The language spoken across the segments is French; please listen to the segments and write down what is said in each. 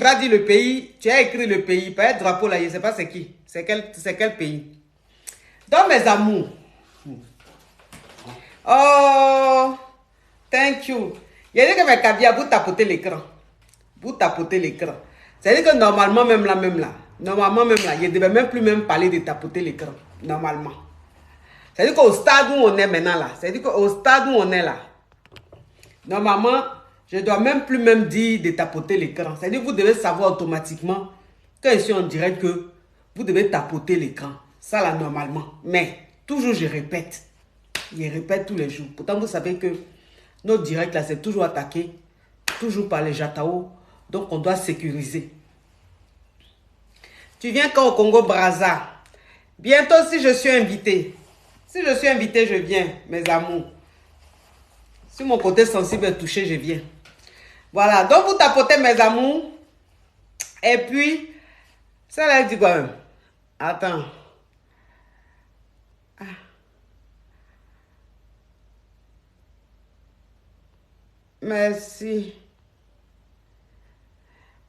vas dire le pays, tu as écrit le pays, pas un drapeau là, je ne sais pas c'est qui. C'est quel pays. Donc mes amours. Oh, thank you. Il y a dit que mes caviar, vous tapotez l'écran. Vous tapotez l'écran. C'est-à-dire que normalement, même là, je ne devais même plus parler de tapoter l'écran. Normalement. C'est-à-dire qu'au stade où on est maintenant là, c'est-à-dire qu'au stade où on est là, normalement, je ne dois même plus dire de tapoter l'écran. C'est-à-dire que vous devez savoir automatiquement, quand je suis en direct, que vous devez tapoter l'écran. Ça là, normalement. Mais, toujours je répète. Je répète tous les jours. Pourtant, vous savez que notre direct là, c'est toujours attaqué. Toujours par les Jatao. Donc, on doit sécuriser. Tu viens quand au Congo-Brazza? Bientôt, si je suis invité. Si je suis invité, je viens, mes amours. Si mon côté sensible est touché, je viens. Voilà. Donc, vous tapotez, mes amours. Et puis, ça là, dit quoi même? Attends. Ah. Merci.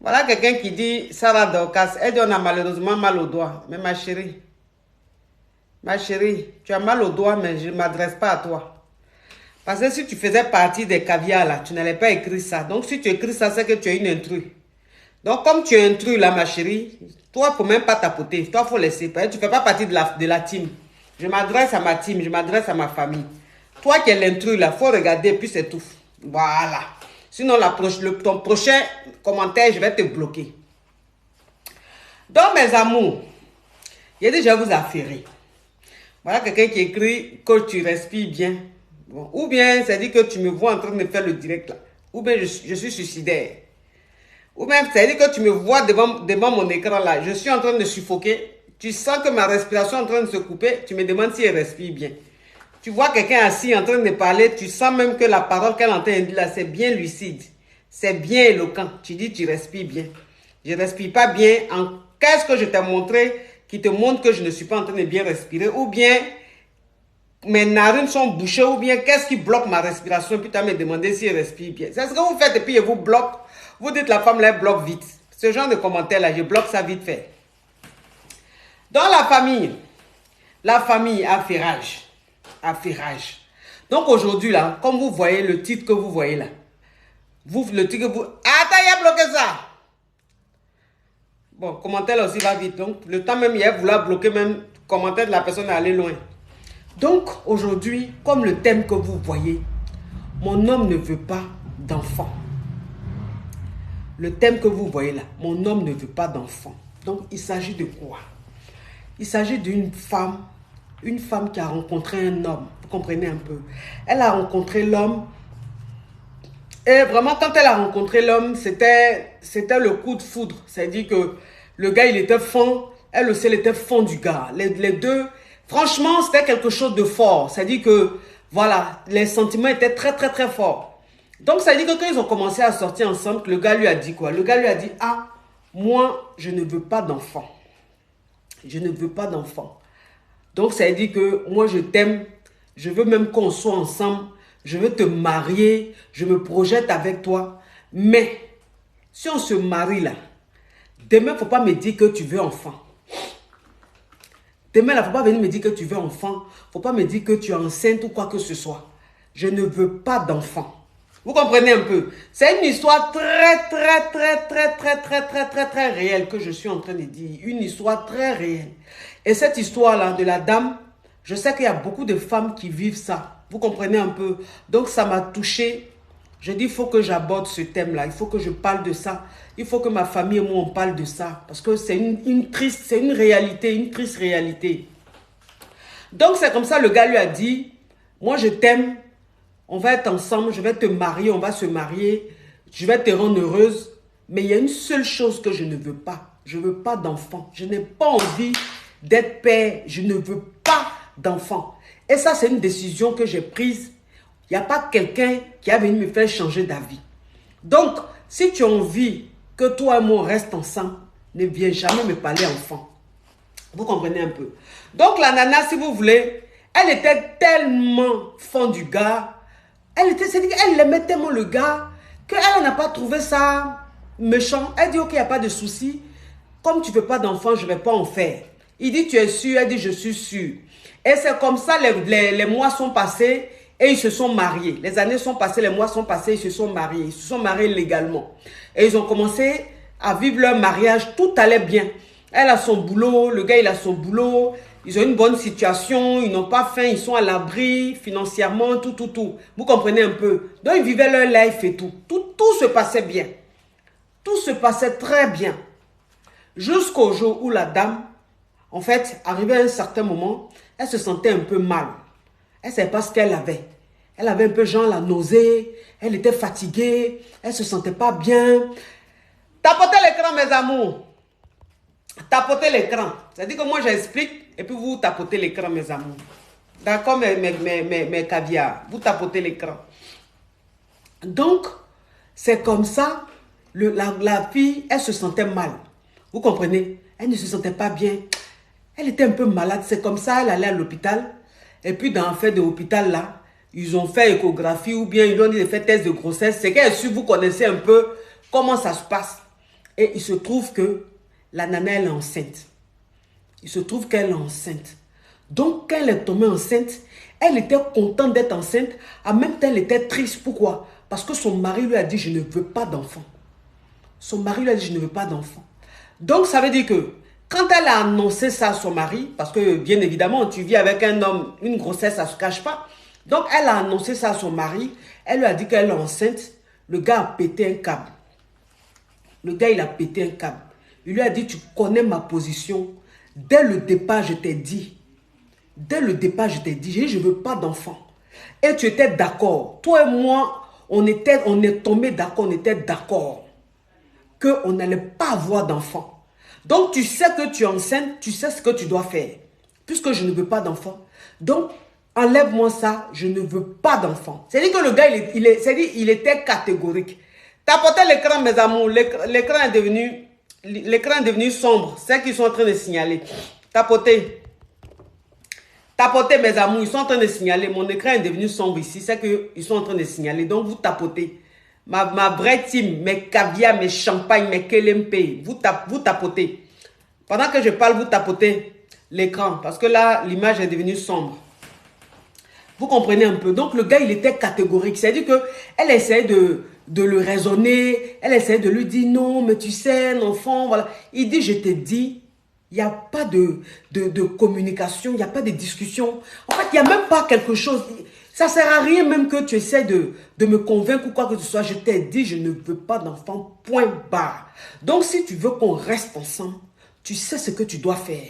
Voilà quelqu'un qui dit, Sarah Dorcas, elle dit on a malheureusement mal au doigt. Mais ma chérie, tu as mal au doigt, mais je ne m'adresse pas à toi. Parce que si tu faisais partie des caviars là, tu n'allais pas écrire ça. Donc si tu écris ça, c'est que tu es une intrus. Donc comme tu es intrus là, ma chérie, toi, il ne faut même pas tapoter. Toi, il faut laisser. Tu ne fais pas partie de la team. Je m'adresse à ma team, je m'adresse à ma famille. Toi qui es l'intrus là, il faut regarder, puis c'est tout. Voilà. Sinon, ton prochain commentaire, je vais te bloquer. Donc, mes amours, j'ai déjà vous affairer. Voilà quelqu'un qui écrit que tu respires bien. Bon. Ou bien, ça dit que tu me vois en train de faire le direct là. Ou bien, je suis suicidaire. Ou bien, ça dit que tu me vois devant mon écran là. Je suis en train de suffoquer. Tu sens que ma respiration est en train de se couper. Tu me demandes si elle respire bien. Tu vois quelqu'un assis en train de parler, tu sens même que la parole qu'elle entend dire là, c'est bien lucide. C'est bien éloquent. Tu dis, tu respires bien. Je ne respire pas bien. Qu'est-ce que je t'ai montré qui te montre que je ne suis pas en train de bien respirer? Ou bien, mes narines sont bouchées, ou bien, qu'est-ce qui bloque ma respiration? Puis tu as me demandé si je respire bien. C'est ce que vous faites et puis je vous bloque. Vous dites, la femme là, elle bloque vite. Ce genre de commentaire là, je bloque ça vite fait. Dans la famille a ferrage. Donc aujourd'hui là, comme vous voyez le titre que vous voyez là, le titre que vous... Attends, il a bloqué ça. Bon, commentaire là aussi va vite. Donc le temps même, il a voulu bloquer même commentaire de la personne à aller loin. Donc aujourd'hui, comme le thème que vous voyez, mon homme ne veut pas d'enfant. Le thème que vous voyez là, mon homme ne veut pas d'enfant. Donc il s'agit de quoi? Il s'agit d'une femme. Une femme qui a rencontré un homme, vous comprenez un peu. Elle a rencontré l'homme. Et vraiment, quand elle a rencontré l'homme, c'était le coup de foudre. C'est-à-dire que le gars, il était fond. Elle aussi, elle était fond du gars. Les deux, franchement, c'était quelque chose de fort. C'est-à-dire que, voilà, les sentiments étaient très, très, très forts. Donc, ça veut dire que quand ils ont commencé à sortir ensemble, le gars lui a dit quoi? Le gars lui a dit, ah, moi, je ne veux pas d'enfant. Je ne veux pas d'enfant. Donc, ça veut dire que moi, je t'aime. Je veux même qu'on soit ensemble. Je veux te marier. Je me projette avec toi. Mais, si on se marie là, demain, il ne faut pas me dire que tu veux enfant. Demain, il ne faut pas venir me dire que tu veux enfant. Il ne faut pas me dire que tu es enceinte ou quoi que ce soit. Je ne veux pas d'enfant. Vous comprenez un peu? C'est une histoire très, très, très, très, très, très, très, très, très réelle que je suis en train de dire. Une histoire très réelle. Et cette histoire-là de la dame, je sais qu'il y a beaucoup de femmes qui vivent ça. Vous comprenez un peu? Donc, ça m'a touchée. Je dis, il faut que j'aborde ce thème-là. Il faut que je parle de ça. Il faut que ma famille et moi, on parle de ça. Parce que c'est une réalité, une triste réalité. Donc, c'est comme ça, le gars lui a dit, moi, je t'aime. On va être ensemble, je vais te marier, on va se marier. Je vais te rendre heureuse. Mais il y a une seule chose que je ne veux pas. Je ne veux pas d'enfant. Je n'ai pas envie d'être père. Je ne veux pas d'enfant. Et ça, c'est une décision que j'ai prise. Il n'y a pas quelqu'un qui a venu me faire changer d'avis. Donc, si tu as envie que toi et moi on reste ensemble, ne viens jamais me parler enfant. Vous comprenez un peu? Donc, la nana, si vous voulez, elle était tellement fan du gars. Elle aimait tellement le gars qu'elle n'a pas trouvé ça méchant. Elle dit, ok, il n'y a pas de souci. Comme tu ne veux pas d'enfant, je ne vais pas en faire. Il dit, tu es sûr? Elle dit, je suis sûr. Et c'est comme ça, les mois sont passés et ils se sont mariés. Les années sont passées, les mois sont passés, ils se sont mariés. Ils se sont mariés légalement. Et ils ont commencé à vivre leur mariage. Tout allait bien. Elle a son boulot, le gars, il a son boulot. Ils ont une bonne situation, ils n'ont pas faim, ils sont à l'abri financièrement, tout. Vous comprenez un peu? Donc, ils vivaient leur life et tout. Tout se passait bien. Tout se passait très bien. Jusqu'au jour où la dame, en fait, arrivée à un certain moment, elle se sentait un peu mal. Elle ne savait pas ce qu'elle avait. Elle avait un peu genre la nausée, elle était fatiguée, elle ne se sentait pas bien. Tapotez l'écran, mes amours. Tapotez l'écran. C'est-à-dire que moi, j'explique et puis vous tapotez l'écran, mes amours. D'accord, mes caviars. Vous tapotez l'écran. Donc, c'est comme ça, la fille, elle se sentait mal. Vous comprenez? Elle ne se sentait pas bien. Elle était un peu malade. C'est comme ça, elle allait à l'hôpital. Et puis, dans le fait de l'hôpital, là, ils ont fait échographie ou bien ils lui ont dit de faire test de grossesse. C'est qu'elle su, vous connaissez un peu comment ça se passe. Et il se trouve que la nana, elle est enceinte. Il se trouve qu'elle est enceinte. Donc, quand elle est tombée enceinte, elle était contente d'être enceinte. En même temps, elle était triste. Pourquoi? Parce que son mari lui a dit, je ne veux pas d'enfant. Son mari lui a dit, je ne veux pas d'enfant. Donc, ça veut dire que quand elle a annoncé ça à son mari, parce que bien évidemment, tu vis avec un homme, une grossesse, ça ne se cache pas. Donc, elle a annoncé ça à son mari. Elle lui a dit qu'elle est enceinte. Le gars a pété un câble. Le gars, il a pété un câble. Il lui a dit, tu connais ma position. Dès le départ, je t'ai dit. Dès le départ, je t'ai dit, je ne veux pas d'enfant. Et tu étais d'accord. Toi et moi, on est tombé d'accord, on était d'accord qu'on n'allait pas avoir d'enfant. Donc, tu sais que tu es enceinte, tu sais ce que tu dois faire. Puisque je ne veux pas d'enfant. Donc, enlève-moi ça, je ne veux pas d'enfant. C'est-à-dire que le gars, il était catégorique. Tapotez l'écran, mes amours. L'écran est devenu sombre. C'est ce qu'ils sont en train de signaler. Tapotez. Tapotez, mes amours. Ils sont en train de signaler. Mon écran est devenu sombre ici. C'est qu'ils sont en train de signaler. Donc, vous tapotez. Ma vraie team, mes caviars, mes champagnes, mes kelempe. Vous tapotez. Pendant que je parle, vous tapotez l'écran. Parce que là, l'image est devenue sombre. Vous comprenez un peu. Donc, le gars, il était catégorique. C'est-à-dire qu'elle essayait de le raisonner. Elle essayait de lui dire, non, mais tu sais, un enfant, voilà. Il dit, je te dis, il n'y a pas de communication, il n'y a pas de discussion. En fait, il n'y a même pas quelque chose. Ça ne sert à rien même que tu essaies de me convaincre ou quoi que ce soit. Je t'ai dit, je ne veux pas d'enfant, point barre. Donc, si tu veux qu'on reste ensemble, tu sais ce que tu dois faire.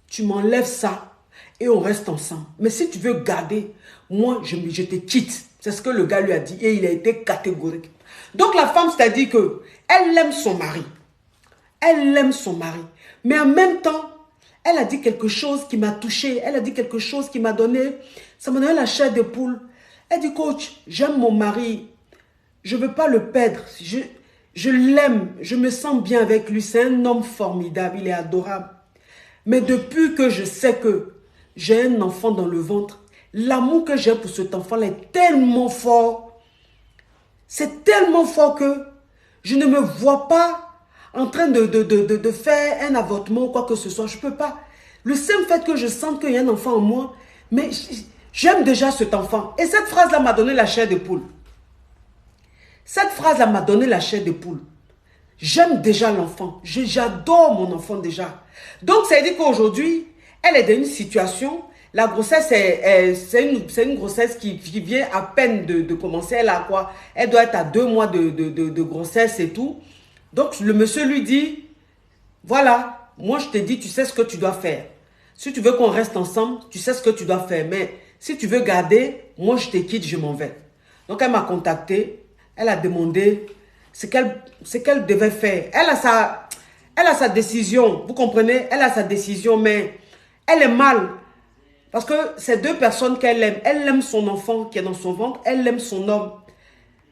Tu m'enlèves ça et on reste ensemble. Mais si tu veux garder, moi, je te quitte. C'est ce que le gars lui a dit et il a été catégorique. Donc, la femme, c'est-à-dire qu'elle aime son mari. Elle aime son mari. Mais en même temps, elle a dit quelque chose qui m'a touchée. Elle a dit quelque chose qui m'a donné, ça m'a donné la chair de poule. Elle dit, coach, j'aime mon mari. Je ne veux pas le perdre. Je l'aime. Je me sens bien avec lui. C'est un homme formidable. Il est adorable. Mais depuis que je sais que j'ai un enfant dans le ventre, l'amour que j'ai pour cet enfant-là est tellement fort. C'est tellement fort que je ne me vois pas en train de faire un avortement ou quoi que ce soit. Je ne peux pas. Le simple fait que je sente qu'il y a un enfant en moi, mais j'aime déjà cet enfant. Et cette phrase-là m'a donné la chair de poule. Cette phrase-là m'a donné la chair de poule. J'aime déjà l'enfant. J'adore mon enfant déjà. Donc, ça veut dire qu'aujourd'hui, elle est dans une situation. La grossesse, c'est une grossesse qui vient à peine de commencer. Elle a quoi? Elle doit être à 2 mois de grossesse et tout. Donc, le monsieur lui dit, voilà, moi je te dis, tu sais ce que tu dois faire. Si tu veux qu'on reste ensemble, tu sais ce que tu dois faire. Mais si tu veux garder, moi je te quitte, je m'en vais. Donc, elle m'a contacté. Elle a demandé ce qu'elle devait faire. Elle a sa décision. Vous comprenez? Elle a sa décision, mais elle est mal. Parce que c'est 2 personnes qu'elle aime. Elle aime son enfant qui est dans son ventre. Elle aime son homme.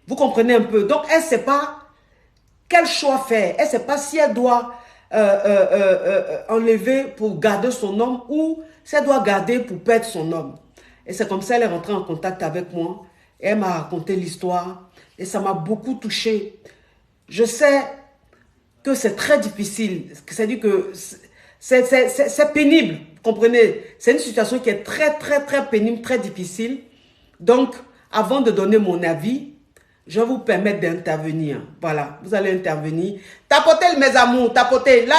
Vous comprenez un peu? Donc, elle ne sait pas quel choix faire. Elle ne sait pas si elle doit enlever pour garder son homme ou si elle doit garder pour perdre son homme. Et c'est comme ça qu'elle est rentrée en contact avec moi. Et elle m'a raconté l'histoire. Et ça m'a beaucoup touchée. Je sais que c'est très difficile. C'est-à-dire que c'est pénible, vous comprenez? C'est une situation qui est très, très, très pénible, très difficile. Donc, avant de donner mon avis, je vais vous permettre d'intervenir. Voilà, vous allez intervenir. Tapotez, mes amours, tapotez. Là,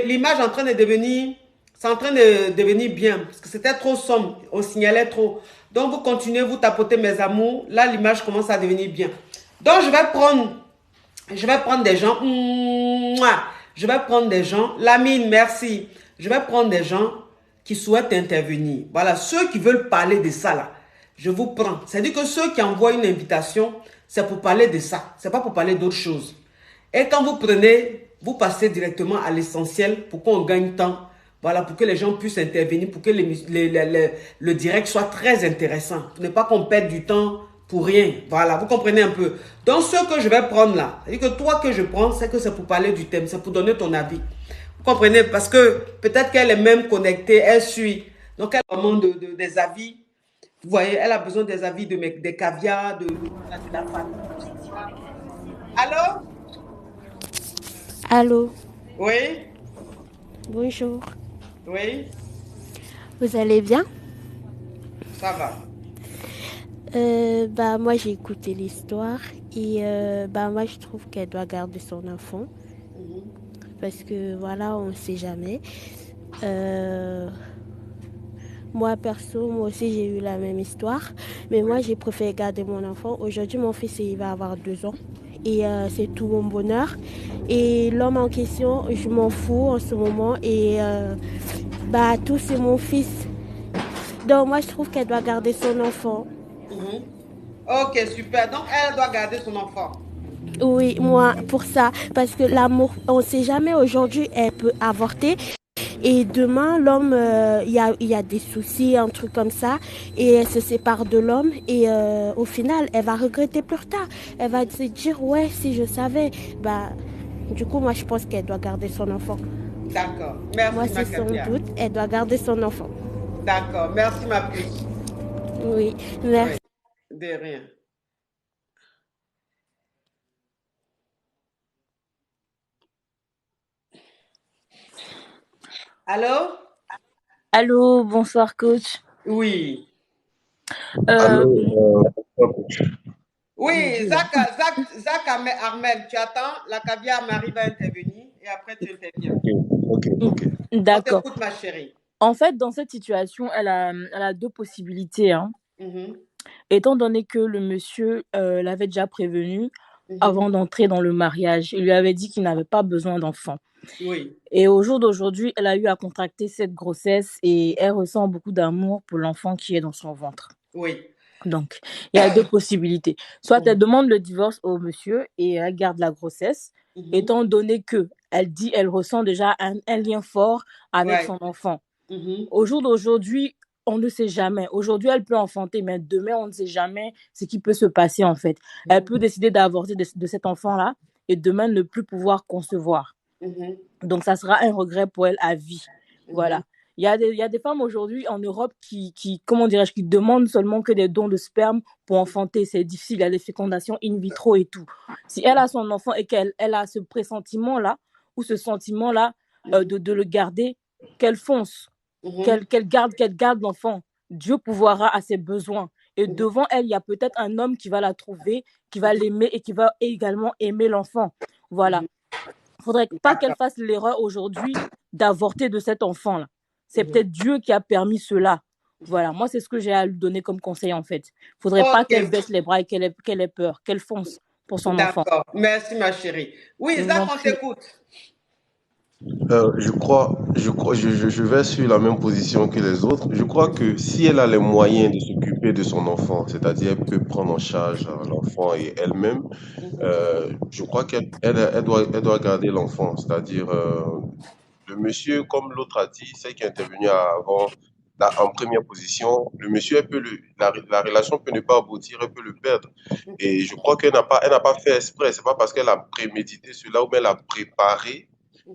l'image est en train de devenir, c'est en train de devenir bien, parce que c'était trop sombre, on signalait trop. Donc, vous continuez, vous tapotez, mes amours. Là, l'image commence à devenir bien. Donc, je vais prendre des gens. Mouah. Je vais prendre des gens. Lamine, merci. Je vais prendre des gens qui souhaitent intervenir. Voilà, ceux qui veulent parler de ça là, je vous prends. C'est-à-dire que ceux qui envoient une invitation, c'est pour parler de ça. C'est pas pour parler d'autre chose. Et quand vous prenez, vous passez directement à l'essentiel pour qu'on gagne temps. Voilà, pour que les gens puissent intervenir, pour que le direct soit très intéressant. Pour ne pas qu'on perde du temps pour rien. Voilà, vous comprenez un peu. Donc, ce que je vais prendre là, c'est-à-dire que toi que je prends, c'est que c'est pour parler du thème, c'est pour donner ton avis. Vous comprenez? Parce que peut-être qu'elle est même connectée, elle suit. Donc, elle a vraiment des avis. Vous voyez, elle a besoin des avis des caviars, de la famille. Allô? Allô, Oui? bonjour. Oui? Vous allez bien? Ça va. Bah moi j'ai écouté l'histoire et bah moi je trouve qu'elle doit garder son enfant Mhm. parce que voilà on ne sait jamais. Euh, Moi perso moi aussi j'ai eu la même histoire, mais moi Oui. j'ai préféré garder mon enfant. Aujourd'hui mon fils il va avoir 2 ans et c'est tout mon bonheur. Et l'homme en question je m'en fous en ce moment et bah tout c'est mon fils. Donc moi je trouve qu'elle doit garder son enfant. Mhm. Ok, super. Donc, elle doit garder son enfant. Oui, moi, pour ça, parce que l'amour, on ne sait jamais, aujourd'hui, elle peut avorter. Et demain, l'homme, il y a des soucis, un truc comme ça, et elle se sépare de l'homme. Et au final, elle va regretter plus tard. Elle va se dire, ouais, si je savais. Bah, du coup, moi, je pense qu'elle doit garder son enfant. D'accord. Moi, Merci, c'est ma son caviar. doute, elle doit garder son enfant. D'accord. Merci, ma puce. Oui, Oui. merci. De rien. Allô? Allô, bonsoir coach. Oui. Euh, Allô, Oui, dis-le. Zach Armel, tu attends. La caviar Marie va intervenir et après tu interviens. ok, ok, ok. On D'accord. t'écoute, ma chérie. En fait, dans cette situation, elle a deux possibilités, hein. Mhm. Étant donné que le monsieur l'avait déjà prévenu Mhm. avant d'entrer dans le mariage, il lui avait dit qu'il n'avait pas besoin d'enfant. Oui. Et au jour d'aujourd'hui, elle a eu à contracter cette grossesse et elle ressent beaucoup d'amour pour l'enfant qui est dans son ventre. Oui. Donc, il y a deux possibilités. Soit elle Mhm. demande le divorce au monsieur et elle garde la grossesse, Mhm. étant donné que elle dit elle ressent déjà un lien fort avec Ouais. son enfant. Mhm. Au jour d'aujourd'hui, on ne sait jamais. Aujourd'hui, elle peut enfanter, mais demain, on ne sait jamais ce qui peut se passer en fait. Elle peut décider d'avorter de cet enfant-là et demain ne plus pouvoir concevoir. Mhm. Donc, ça sera un regret pour elle à vie. Mhm. Voilà. Il y a des femmes aujourd'hui en Europe comment dirais-je, qui demandent seulement que des dons de sperme pour enfanter. C'est difficile, il y a des fécondations in vitro et tout. Si elle a son enfant et qu'elle a ce pressentiment-là ou ce sentiment-là Mhm. de le garder, qu'elle fonce, Mhm. qu'elle garde l'enfant. Dieu pourvoira à ses besoins. Et Mhm. devant elle, il y a peut-être un homme qui va la trouver, qui va l'aimer et qui va également aimer l'enfant. Voilà. Mhm. Il ne faudrait pas qu'elle D'accord. fasse l'erreur aujourd'hui d'avorter de cet enfant-là. C'est Mhm. peut-être Dieu qui a permis cela. Voilà, moi, c'est ce que j'ai à lui donner comme conseil, en fait. Il ne faudrait pas Ok. qu'elle baisse les bras et qu'elle ait peur, qu'elle fonce pour son enfant. D'accord. Merci, ma chérie. Oui, Je vous Zach, en on prie. t'écoute. Je vais sur la même position que les autres. Je crois que si elle a les moyens de s'occuper de son enfant, c'est-à-dire elle peut prendre en charge l'enfant et elle-même, Mhm. je crois elle doit garder l'enfant. C'est-à-dire, le monsieur, comme l'autre a dit, c'est qui est intervenu avant, là, en première position, le monsieur, la relation peut ne pas aboutir, elle peut le perdre. Mhm. Et je crois elle n'a pas fait exprès. C'est pas parce qu'elle a prémédité cela ou bien elle a préparé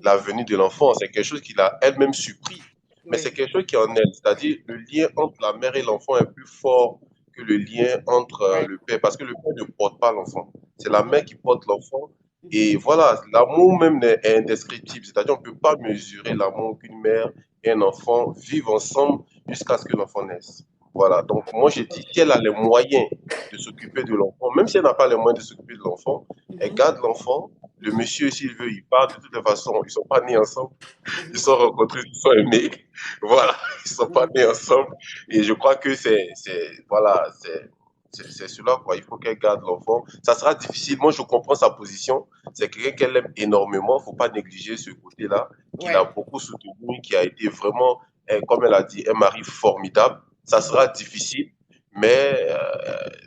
la Mhm. venue de l'enfant. C'est quelque chose qu'il a elle-même surpris. Mais c'est Oui. quelque chose qui est en elle. C'est-à-dire, le lien entre la mère et l'enfant est plus fort que le lien entre Ouais. le père. Parce que le père ne porte pas l'enfant. C'est la Mhm. mère qui porte l'enfant. Et voilà, l'amour même est indescriptible. C'est-à-dire, on ne peut pas mesurer l'amour qu'une mère et un enfant vivent ensemble jusqu'à ce que l'enfant naisse. Voilà. Donc, moi, je dis, si elle a les moyens de s'occuper de l'enfant, même si elle n'a pas les moyens de s'occuper de l'enfant, elle garde l'enfant. Le monsieur, s'il veut, il part. De toutes les façons, ils ne sont pas nés ensemble. Ils se sont rencontrés, ils se sont aimés. Voilà. Ils ne sont pas nés ensemble. Et je crois que voilà, c'est cela, quoi. Il faut qu'elle garde l'enfant. Ça sera difficile. Moi, je comprends sa position. C'est quelqu'un qu'elle aime énormément. Il ne faut pas négliger ce côté-là, qu'il a Ouais. beaucoup soutenu, qui a été vraiment, comme elle a dit, un mari formidable. Ça sera difficile, mais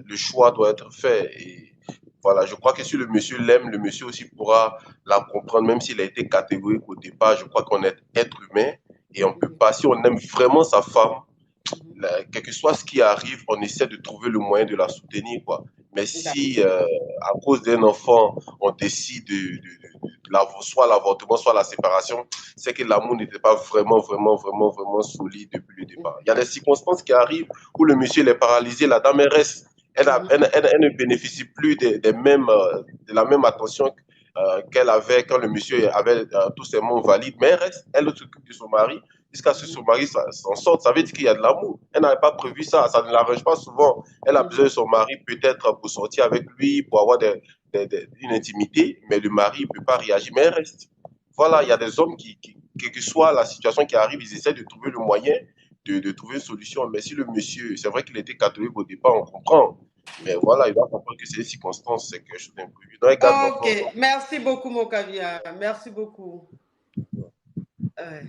le choix doit être fait. Et voilà, je crois que si le monsieur l'aime, le monsieur aussi pourra la comprendre, même s'il a été catégorique au départ. Je crois qu'on est être humain et on peut pas, si on aime vraiment sa femme, quel que soit ce qui arrive, on essaie de trouver le moyen de la soutenir, quoi. Mais si, à cause d'un enfant, on décide soit l'avortement, soit la séparation, c'est que l'amour n'était pas vraiment solide depuis le départ. Il y a des circonstances qui arrivent où le monsieur il est paralysé, la dame elle reste. Elle ne bénéficie plus de la même attention qu'elle avait quand le monsieur avait tous ses mots valides, mais elle reste, elle s'occupe de son mari jusqu'à ce que son mari s'en sorte. Ça veut dire qu'il y a de l'amour. Elle n'avait pas prévu ça, ça ne l'arrange pas souvent. Elle a besoin de son mari peut-être pour sortir avec lui, pour avoir une intimité, mais le mari ne peut pas réagir, mais elle reste. Voilà, il y a des hommes quelle que soit la situation qui arrive, ils essaient de trouver le moyen de trouver une solution. Mais si le monsieur, c'est vrai qu'il était catholique au départ, on comprend. Mais voilà, il doit comprendre que c'est une circonstance, c'est quelque chose d'imprévu. Donc, il garde l'enfant. Ok, merci beaucoup, mon caviar. Merci beaucoup. Ouais.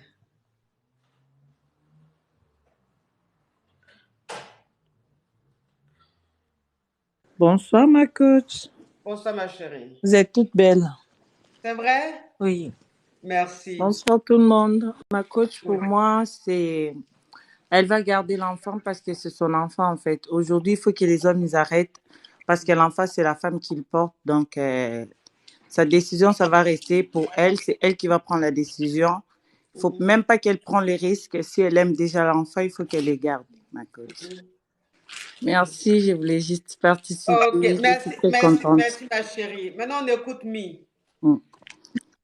Bonsoir, ma coach. Bonsoir, ma chérie. Vous êtes toutes belles. C'est vrai? Oui. Merci. Bonsoir tout le monde. Ma coach, pour Oui. moi, c'est... Elle va garder l'enfant parce que c'est son enfant, en fait. Aujourd'hui, il faut que les hommes ils arrêtent parce que l'enfant, c'est la femme qui le porte. Donc, sa décision, ça va rester pour elle. C'est elle qui va prendre la décision. Il faut même pas qu'elle prenne les risques. Si elle aime déjà l'enfant, il faut qu'elle les garde, ma coach. Merci, je voulais juste participer. Ok, Je merci, suis très merci, contente. merci, ma chérie. Maintenant, on écoute Mi.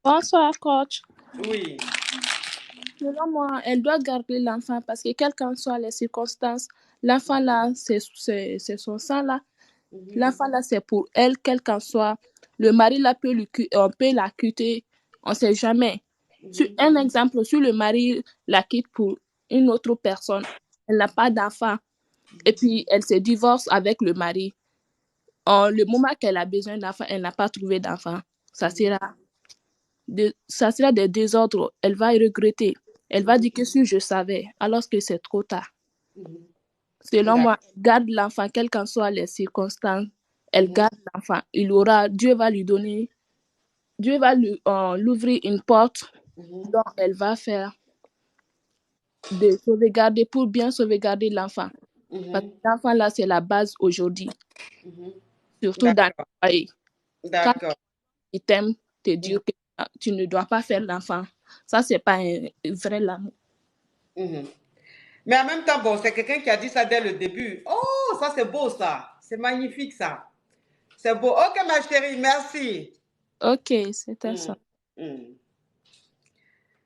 Bonsoir, coach. Oui. Selon moi, elle doit garder l'enfant parce que, quelles qu'en soient les circonstances, l'enfant là, c'est son sang là. L'enfant là, c'est pour elle, quel qu'en soit. Le mari là, on peut la quitter, on ne sait jamais. Un exemple, si le mari la quitte pour une autre personne, elle n'a pas d'enfant, et puis elle se divorce avec le mari. Le moment qu'elle a besoin d'enfant, elle n'a pas trouvé d'enfant. Ça sera des désordres. Elle va regretter. Elle va dire que si je savais, alors que c'est trop tard. Selon moi, elle garde l'enfant, quelles qu'en soient les circonstances. Elle garde l'enfant. Dieu va lui donner, Dieu va l'ouvrir une porte dont elle va faire de sauvegarder pour bien sauvegarder l'enfant. Parce que l'enfant là, c'est la base aujourd'hui. Surtout dans le foyer. Quand il t'aime, te dire que tu ne dois pas faire l'enfant. Ça, c'est pas un vrai l'amour. Mais en même temps, bon, c'est quelqu'un qui a dit ça dès le début. Oh, ça c'est beau ça. C'est magnifique ça. C'est beau. Ok, ma chérie, merci. Ok, c'était ça.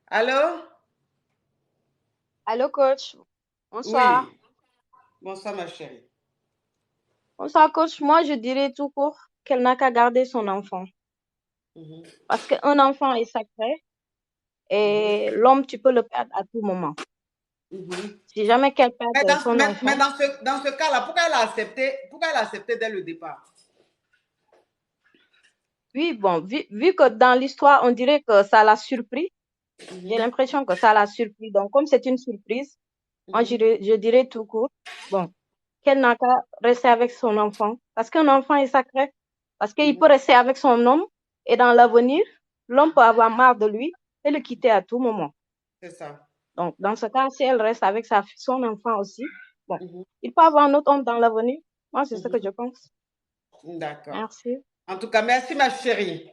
Allô? Allô, coach. Bonsoir. Oui. Bonsoir, ma chérie. Bonsoir, coach. Moi, je dirais tout court qu'elle n'a qu'à garder son enfant. Parce qu'un enfant est sacré et l'homme, tu peux le perdre à tout moment. Si jamais qu'elle perd son enfant. Mais dans ce cas-là, pourquoi elle a accepté dès le départ? Oui, bon, vu que dans l'histoire, on dirait que ça l'a surpris. J'ai l'impression que ça l'a surpris. Donc, comme c'est une surprise, moi, je dirais tout court, bon, qu'elle n'a qu'à rester avec son enfant. Parce qu'un enfant est sacré. Parce qu'il peut rester avec son homme et dans l'avenir, l'homme peut avoir marre de lui et le quitter à tout moment. C'est ça. Donc, dans ce cas, si elle reste avec son enfant aussi, bon, il peut avoir un autre homme dans l'avenir. Moi, c'est ce que je pense. D'accord. Merci. En tout cas, merci, ma chérie.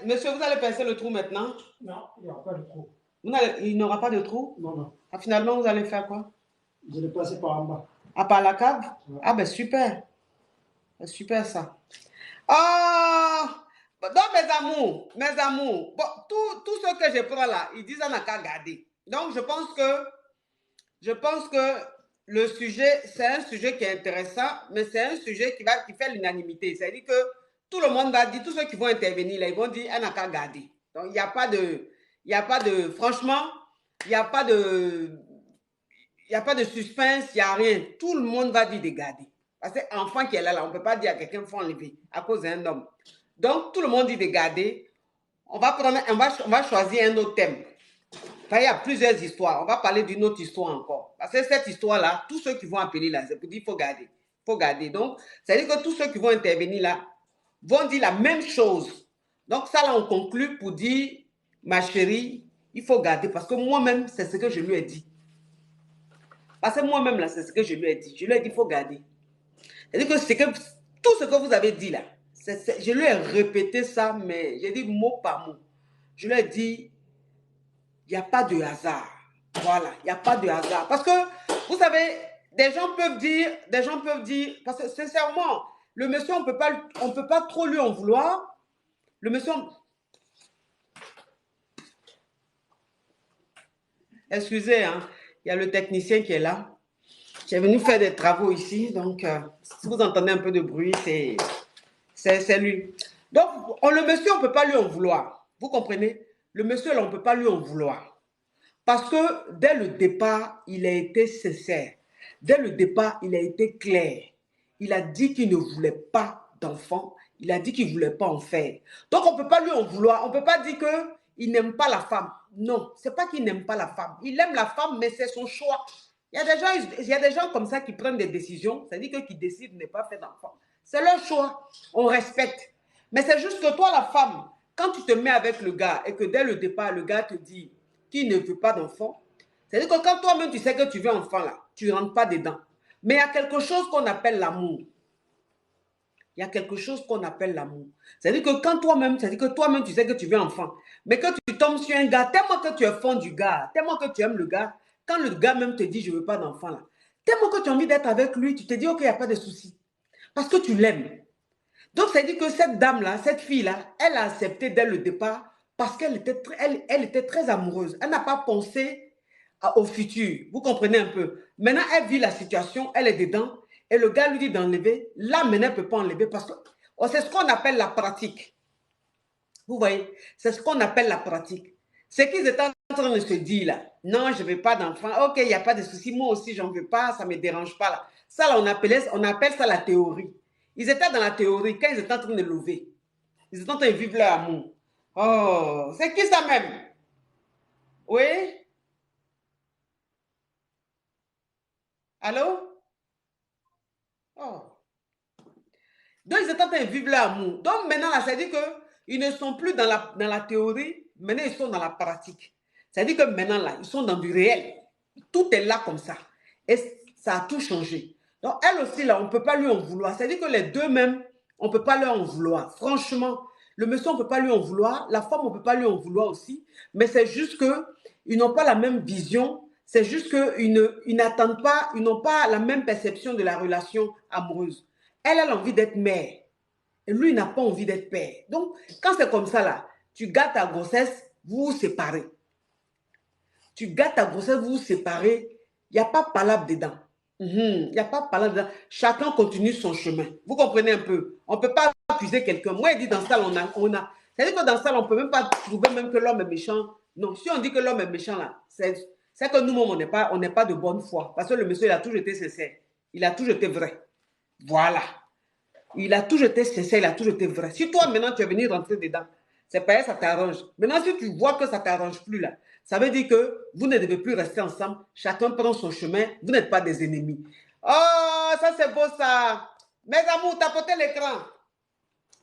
Monsieur, vous allez pincer le trou maintenant? Non, il n'y aura pas de trou. Il n'y aura pas de trou? Non, non. Finalement, vous allez faire quoi? Je vais passer par en bas. À part la cave? Ah ben super. C'est super ça. Ah! Donc mes amours, bon, tout ce que je prends là, ils disent on n'a qu'à garder. Donc je pense que le sujet, c'est un sujet qui est intéressant, mais c'est un sujet qui fait l'unanimité. C'est-à-dire que tout le monde va dire, tous ceux qui vont intervenir là, ils vont dire on n'a qu'à garder. Donc il n'y a pas de, franchement, il n'y a pas de, il n'y a pas de suspense, il n'y a rien. Tout le monde va dire de garder. Parce que l'enfant qui est là, on ne peut pas dire à quelqu'un qu'il faut enlever à cause d'un homme. Donc, tout le monde dit de garder. On va choisir un autre thème. Enfin, il y a plusieurs histoires. On va parler d'une autre histoire encore. Parce que cette histoire-là, tous ceux qui vont appeler là, c'est pour dire qu'il faut garder. Il faut garder. Donc, c'est-à-dire que tous ceux qui vont intervenir là vont dire la même chose. Donc, ça, là, on conclut pour dire, ma chérie, il faut garder. Parce que moi-même, c'est ce que je lui ai dit. Parce que moi-même, là, c'est ce que je lui ai dit. Je lui ai dit, il faut garder. C'est-à-dire que, tout ce que vous avez dit là, je lui ai répété ça, mais j'ai dit mot par mot. Je lui ai dit, il n'y a pas de hasard. Voilà, il n'y a pas de hasard. Parce que, vous savez, des gens peuvent dire, parce que sincèrement, le monsieur, on ne peut pas trop lui en vouloir. Le monsieur, excusez, hein, il y a le technicien qui est là. J'ai venu faire des travaux ici, donc si vous entendez un peu de bruit, c'est lui. Donc, le monsieur, on ne peut pas lui en vouloir. Vous comprenez? Le monsieur, là, on ne peut pas lui en vouloir. Parce que dès le départ, il a été sincère. Dès le départ, il a été clair. Il a dit qu'il ne voulait pas d'enfant. Il a dit qu'il ne voulait pas en faire. Donc, on ne peut pas lui en vouloir. On ne peut pas dire qu'il n'aime pas la femme. Non, ce n'est pas qu'il n'aime pas la femme. Il aime la femme, mais c'est son choix. Il y a des gens comme ça qui prennent des décisions, c'est-à-dire qu'ils décident de ne pas faire d'enfant. C'est leur choix, on respecte. Mais c'est juste que toi, la femme, quand tu te mets avec le gars et que dès le départ, le gars te dit qu'il ne veut pas d'enfant, c'est-à-dire que quand toi-même tu sais que tu veux un enfant là, tu ne rentres pas dedans. Mais il y a quelque chose qu'on appelle l'amour. Il y a quelque chose qu'on appelle l'amour. C'est-à-dire que quand toi-même, c'est-à-dire que toi-même tu sais que tu veux un enfant, mais que tu tombes sur un gars, tellement que tu es fan du gars, tellement que tu aimes le gars, quand le gars même te dit je ne veux pas d'enfant là, tellement que tu as envie d'être avec lui, tu te dis ok, il n'y a pas de souci. Parce que tu l'aimes. Donc, c'est-à-dire que cette dame-là, cette fille-là, elle a accepté dès le départ parce qu'elle était très amoureuse. Elle n'a pas pensé au futur. Vous comprenez un peu? Maintenant, elle vit la situation, elle est dedans, et le gars lui dit d'enlever. Là, maintenant, elle ne peut pas enlever parce que c'est ce qu'on appelle la pratique. Vous voyez? C'est ce qu'on appelle la pratique. C'est qu'ils étaient en train de se dire là, non, je ne veux pas d'enfant. Ok, il n'y a pas de souci, moi aussi, je n'en veux pas, ça ne me dérange pas là. Ça, là, on appelle ça la théorie. Ils étaient dans la théorie quand ils étaient en train de lever. Ils étaient en train de vivre leur amour. Oh, c'est qui ça même? Oui? Allô? Oh. Donc, ils étaient en train de vivre leur amour. Donc, maintenant, là, ça dit qu'ils ne sont plus dans la théorie, maintenant, ils sont dans la pratique. Ça dit que maintenant, là, ils sont dans du réel. Tout est là comme ça. Et ça a tout changé. Donc, elle aussi, là, on ne peut pas lui en vouloir. C'est-à-dire que les deux même, on ne peut pas leur en vouloir. Franchement, le monsieur, on ne peut pas lui en vouloir. La femme, on ne peut pas lui en vouloir aussi. Mais c'est juste qu'ils n'ont pas la même vision. C'est juste qu'ils n'attendent pas, ils n'ont pas la même perception de la relation amoureuse. Elle a envie d'être mère. Et lui, il n'a pas envie d'être père. Donc, quand c'est comme ça, là, tu gâtes ta grossesse, vous vous séparez. Tu gâtes ta grossesse, vous vous séparez. Il n'y a pas palabre dedans. Il n'y a pas palabre dedans. Chacun continue son chemin. Vous comprenez un peu? On ne peut pas accuser quelqu'un. Moi, il dit dans ça, on a. C'est-à-dire que dans ça, on ne peut même pas trouver même que l'homme est méchant. Non, si on dit que l'homme est méchant, là, c'est que nous-mêmes, on n'est pas de bonne foi. Parce que le monsieur, il a toujours été sincère. Il a toujours été vrai. Voilà. Il a toujours été sincère, il a toujours été vrai. Si toi, maintenant, tu es venu rentrer dedans, c'est pas ça t'arrange. Maintenant, si tu vois que ça ne t'arrange plus, là, ça veut dire que vous ne devez plus rester ensemble. Chacun prend son chemin. Vous n'êtes pas des ennemis. Oh, ça, c'est beau, ça. Mes amours, tapotez l'écran.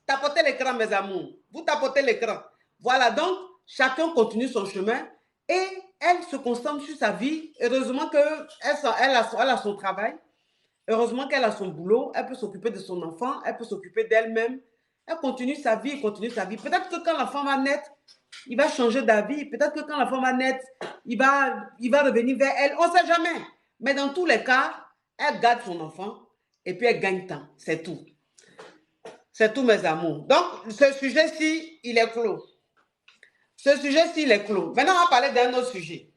Tapotez l'écran, mes amours. Vous tapotez l'écran. Voilà, donc, chacun continue son chemin et elle se concentre sur sa vie. Heureusement qu'elle a son travail. Heureusement qu'elle a son boulot, elle peut s'occuper de son enfant, elle peut s'occuper d'elle-même. Elle continue sa vie, Peut-être que quand l'enfant va naître, il va changer d'avis. Peut-être que quand l'enfant va naître, il va revenir vers elle. On ne sait jamais. Mais dans tous les cas, Elle garde son enfant et puis elle gagne temps. C'est tout. C'est tout, mes amours. Donc, ce sujet-ci, il est clos. Ce sujet-ci, il est clos. Maintenant, on va parler d'un autre sujet.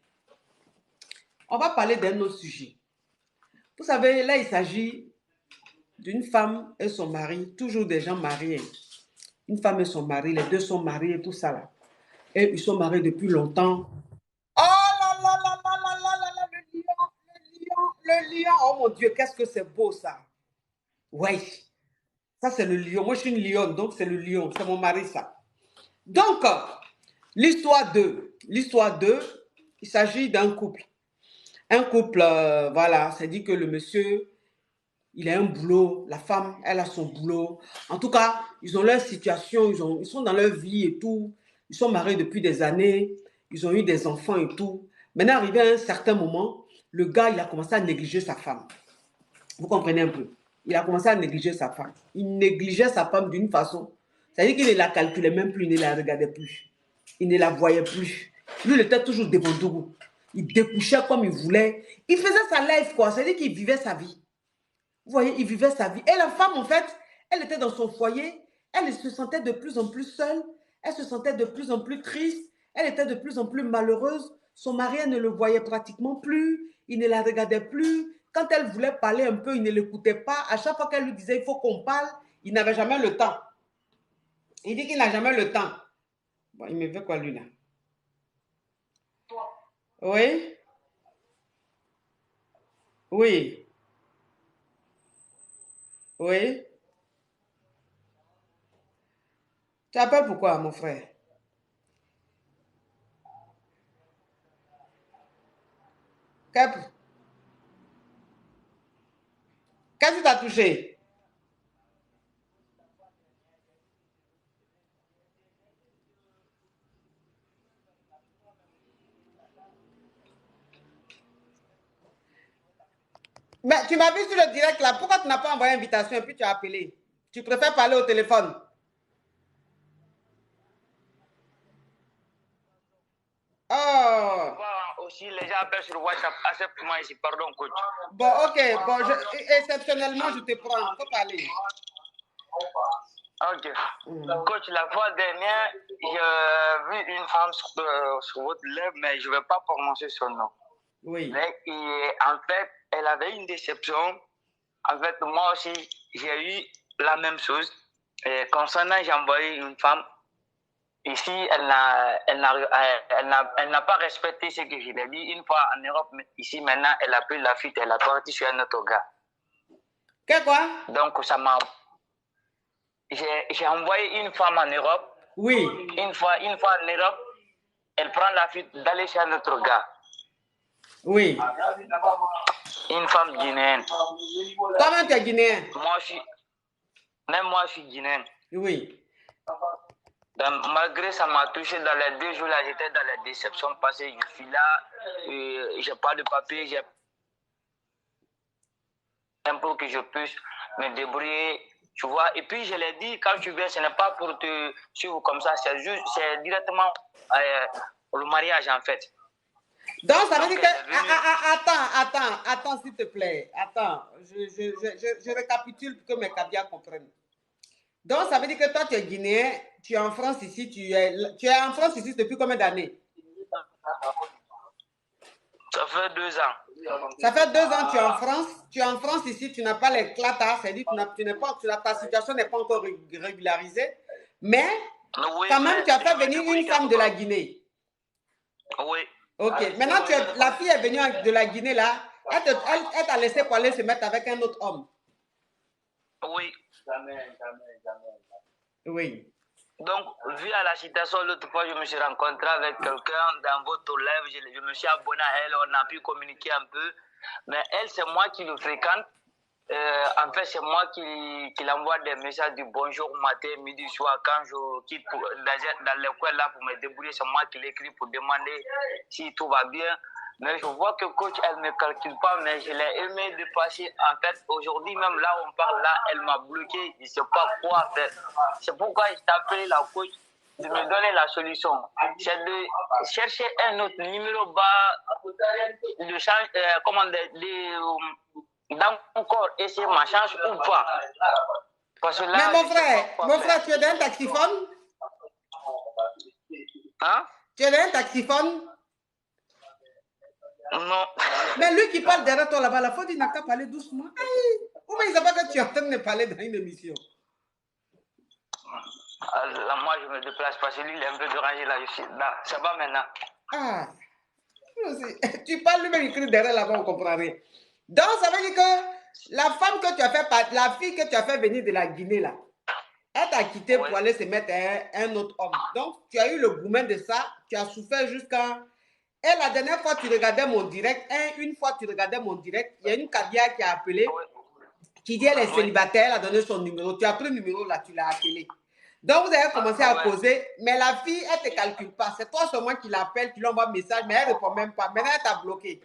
On va parler d'un autre sujet. Vous savez, là, il s'agit d'une femme et son mari, toujours des gens mariés. Une femme et son mari, les deux sont mariés, tout ça là. Et ils sont mariés depuis longtemps. Oh là là là là là là là là, le lion, le lion, le lion. Oh mon Dieu, qu'est-ce que c'est beau ça. Oui, ça c'est le lion. Moi, je suis une lionne, donc c'est le lion. C'est mon mari, ça. Donc, l'histoire 2. L'histoire 2, il s'agit d'un couple. Un couple, voilà, c'est dit que le monsieur, il a un boulot, la femme, elle a son boulot. En tout cas, ils ont leur situation, ils sont dans leur vie et tout. Ils sont mariés depuis des années, ils ont eu des enfants et tout. Maintenant, arrivé à un certain moment, le gars, il a commencé à négliger sa femme. Vous comprenez un peu? Il a commencé à négliger sa femme. Il négligeait sa femme d'une façon. C'est-à-dire qu'il ne la calculait même plus, il ne la regardait plus. Il ne la voyait plus. Lui, il était toujours devant Dougou. Il découchait comme il voulait. Il faisait sa life, quoi. C'est-à-dire qu'il vivait sa vie. Vous voyez, il vivait sa vie. Et la femme, en fait, elle était dans son foyer. Elle se sentait de plus en plus seule. Elle se sentait de plus en plus triste. Elle était de plus en plus malheureuse. Son mari, elle ne le voyait pratiquement plus. Il ne la regardait plus. Quand elle voulait parler un peu, il ne l'écoutait pas. À chaque fois qu'elle lui disait, il faut qu'on parle, il n'avait jamais le temps. Il dit qu'il n'a jamais le temps. Bon, il me veut quoi, lui, là? Oui? Oui? Oui? Tu appelles pourquoi, mon frère? Qu'est-ce qui t'a touché? Mais tu m'as vu sur le direct là, pourquoi tu n'as pas envoyé invitation et puis tu as appelé? Tu préfères parler au téléphone? Oh! Aussi, les gens appellent sur WhatsApp. Accepte-moi ici, pardon, coach. Bon, ok, bon, exceptionnellement, je te prends, il faut parler. Ok. Coach, la fois dernière, j'ai vu une femme sur votre live, mais je ne vais pas prononcer son nom. Oui. Mais en fait, elle avait une déception. En fait, moi aussi, j'ai eu la même chose. Et concernant, j'ai envoyé une femme. Ici, elle n'a pas respecté ce que je lui ai dit une fois en Europe. Mais ici, maintenant, elle a pris la fuite. Elle a parti sur un autre gars. Qu'est-ce quoi? Donc, ça m'a... J'ai envoyé une femme en Europe. Oui. Une fois en Europe, elle prend la fuite d'aller chez un autre gars. Oui. Une femme guinéenne. Comment tu es guinéen? Même moi, je suis guinéen. Oui. Donc, malgré ça m'a touché dans les 2 jours là, j'étais dans la déception parce que je suis là, j'ai pas de papier, j'ai pour que je puisse me débrouiller, tu vois. Et puis je l'ai dit, quand tu viens, ce n'est pas pour te suivre comme ça, c'est directement le mariage en fait. Donc ça veut dire que... Attends, s'il te plaît. Attends, je récapitule pour que mes caviars comprennent. Donc ça veut dire que toi, tu es guinéen, tu es en France ici, tu es en France ici depuis combien d'années? Ça fait 2 ans. Ça fait 2 ans que tu es en France. Tu es en France ici, tu n'as pas les clatas, c'est-à-dire que ta situation n'est pas encore régularisée. Mais oui, quand même, tu as fait venir une femme de la Guinée. Oui. Ok. Maintenant, la fille est venue de la Guinée là. Elle t'a laissé pour aller se mettre avec un autre homme. Oui. Jamais. Oui. Donc, vu à la situation, l'autre fois, je me suis rencontré avec quelqu'un dans votre live. Je me suis abonné à elle, on a pu communiquer un peu. Mais elle, c'est moi qui le fréquente. En fait, c'est moi qui l'envoie des messages du bonjour matin, midi, soir. Quand je quitte dans l'école là pour me débrouiller, c'est moi qui l'écris pour demander si tout va bien. Mais je vois que coach, elle ne me calcule pas, mais je l'ai aimé dépasser. En fait, aujourd'hui, même là où on parle, là, elle m'a bloqué. Je ne sais pas quoi faire. C'est pourquoi je t'ai appelé la coach de me donner la solution. C'est de chercher un autre numéro bas, dans mon corps et c'est ma chance ou pas. Parce que là, Mais mon frère, tu es dans un taxiphone? Hein? Tu es dans un taxiphone? Non. Mais lui qui parle derrière toi là-bas, la fois il n'a qu'à parler doucement. Ou bien il ne sait pas que tu es en train de parler dans une émission. Là, moi, je me déplace parce que lui, il est un peu dérangé là. Je suis là. Ça va maintenant. Ah, tu parles lui-même, il crie derrière là-bas, on ne comprend rien. Donc, ça veut dire que la femme que tu as fait, la fille que tu as fait venir de la Guinée là, elle t'a quitté pour aller se mettre un autre homme. Donc, tu as eu le gourmet de ça, tu as souffert jusqu'à... Et la dernière fois, tu regardais mon direct, une fois tu regardais mon direct, il y a une caviar qui a appelé, qui dit elle est célibataire, elle a donné son numéro. Tu as pris le numéro là, tu l'as appelé. Donc, vous avez commencé à causer, mais la fille, elle ne te calcule pas. C'est toi seulement qui l'appelle, tu lui envoies un message, mais elle ne répond même pas. Maintenant, elle t'a bloqué.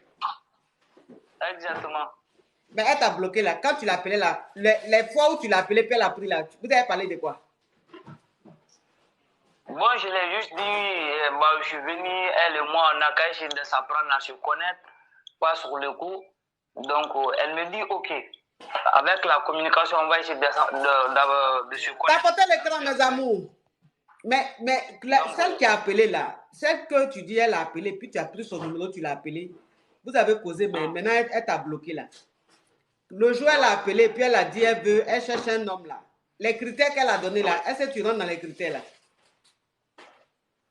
Exactement. Mais elle t'a bloqué là. Quand tu l'appelais là, les fois où tu l'as appelé, puis elle a pris là, vous avez parlé de quoi? Bon, je l'ai juste dit, je suis venu, elle et moi, on a qu'à essayer de s'apprendre à se connaître, pas sur le coup. Donc, elle me dit, OK, avec la communication, on va essayer de se connaître. Tapotez l'écran, mes amours. Mais celle qui a appelé là, celle que tu dis, elle a appelé, puis tu as pris son numéro, tu l'as appelé. Vous avez causé, mais maintenant, elle t'a bloqué là. Le jour, elle a appelé, puis elle a dit, elle cherche un homme là. Les critères qu'elle a donnés là, est-ce que tu rentres dans les critères là?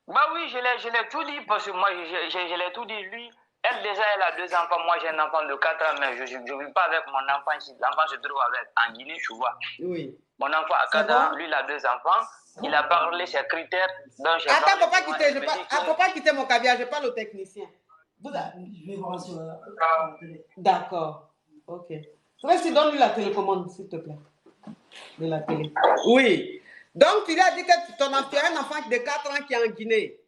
Bah oui, je l'ai tout dit, parce que moi, je l'ai tout dit. Lui, elle déjà, elle a 2 enfants. Moi, j'ai un enfant de 4 ans, mais je ne vis pas avec mon enfant. L'enfant se trouve en Guinée, tu vois. Oui. Mon enfant a 4 ans, lui, il a 2 enfants. Il a parlé ses critères. Donc attends, il ne faut pas quitter mon caviar, je parle au technicien. Je vais voir sur d'accord. Ok. Reste, donne-lui la télécommande, s'il te plaît. De la télé. Oui. Donc, tu lui as dit que tu as un enfant de 4 ans qui est en Guinée.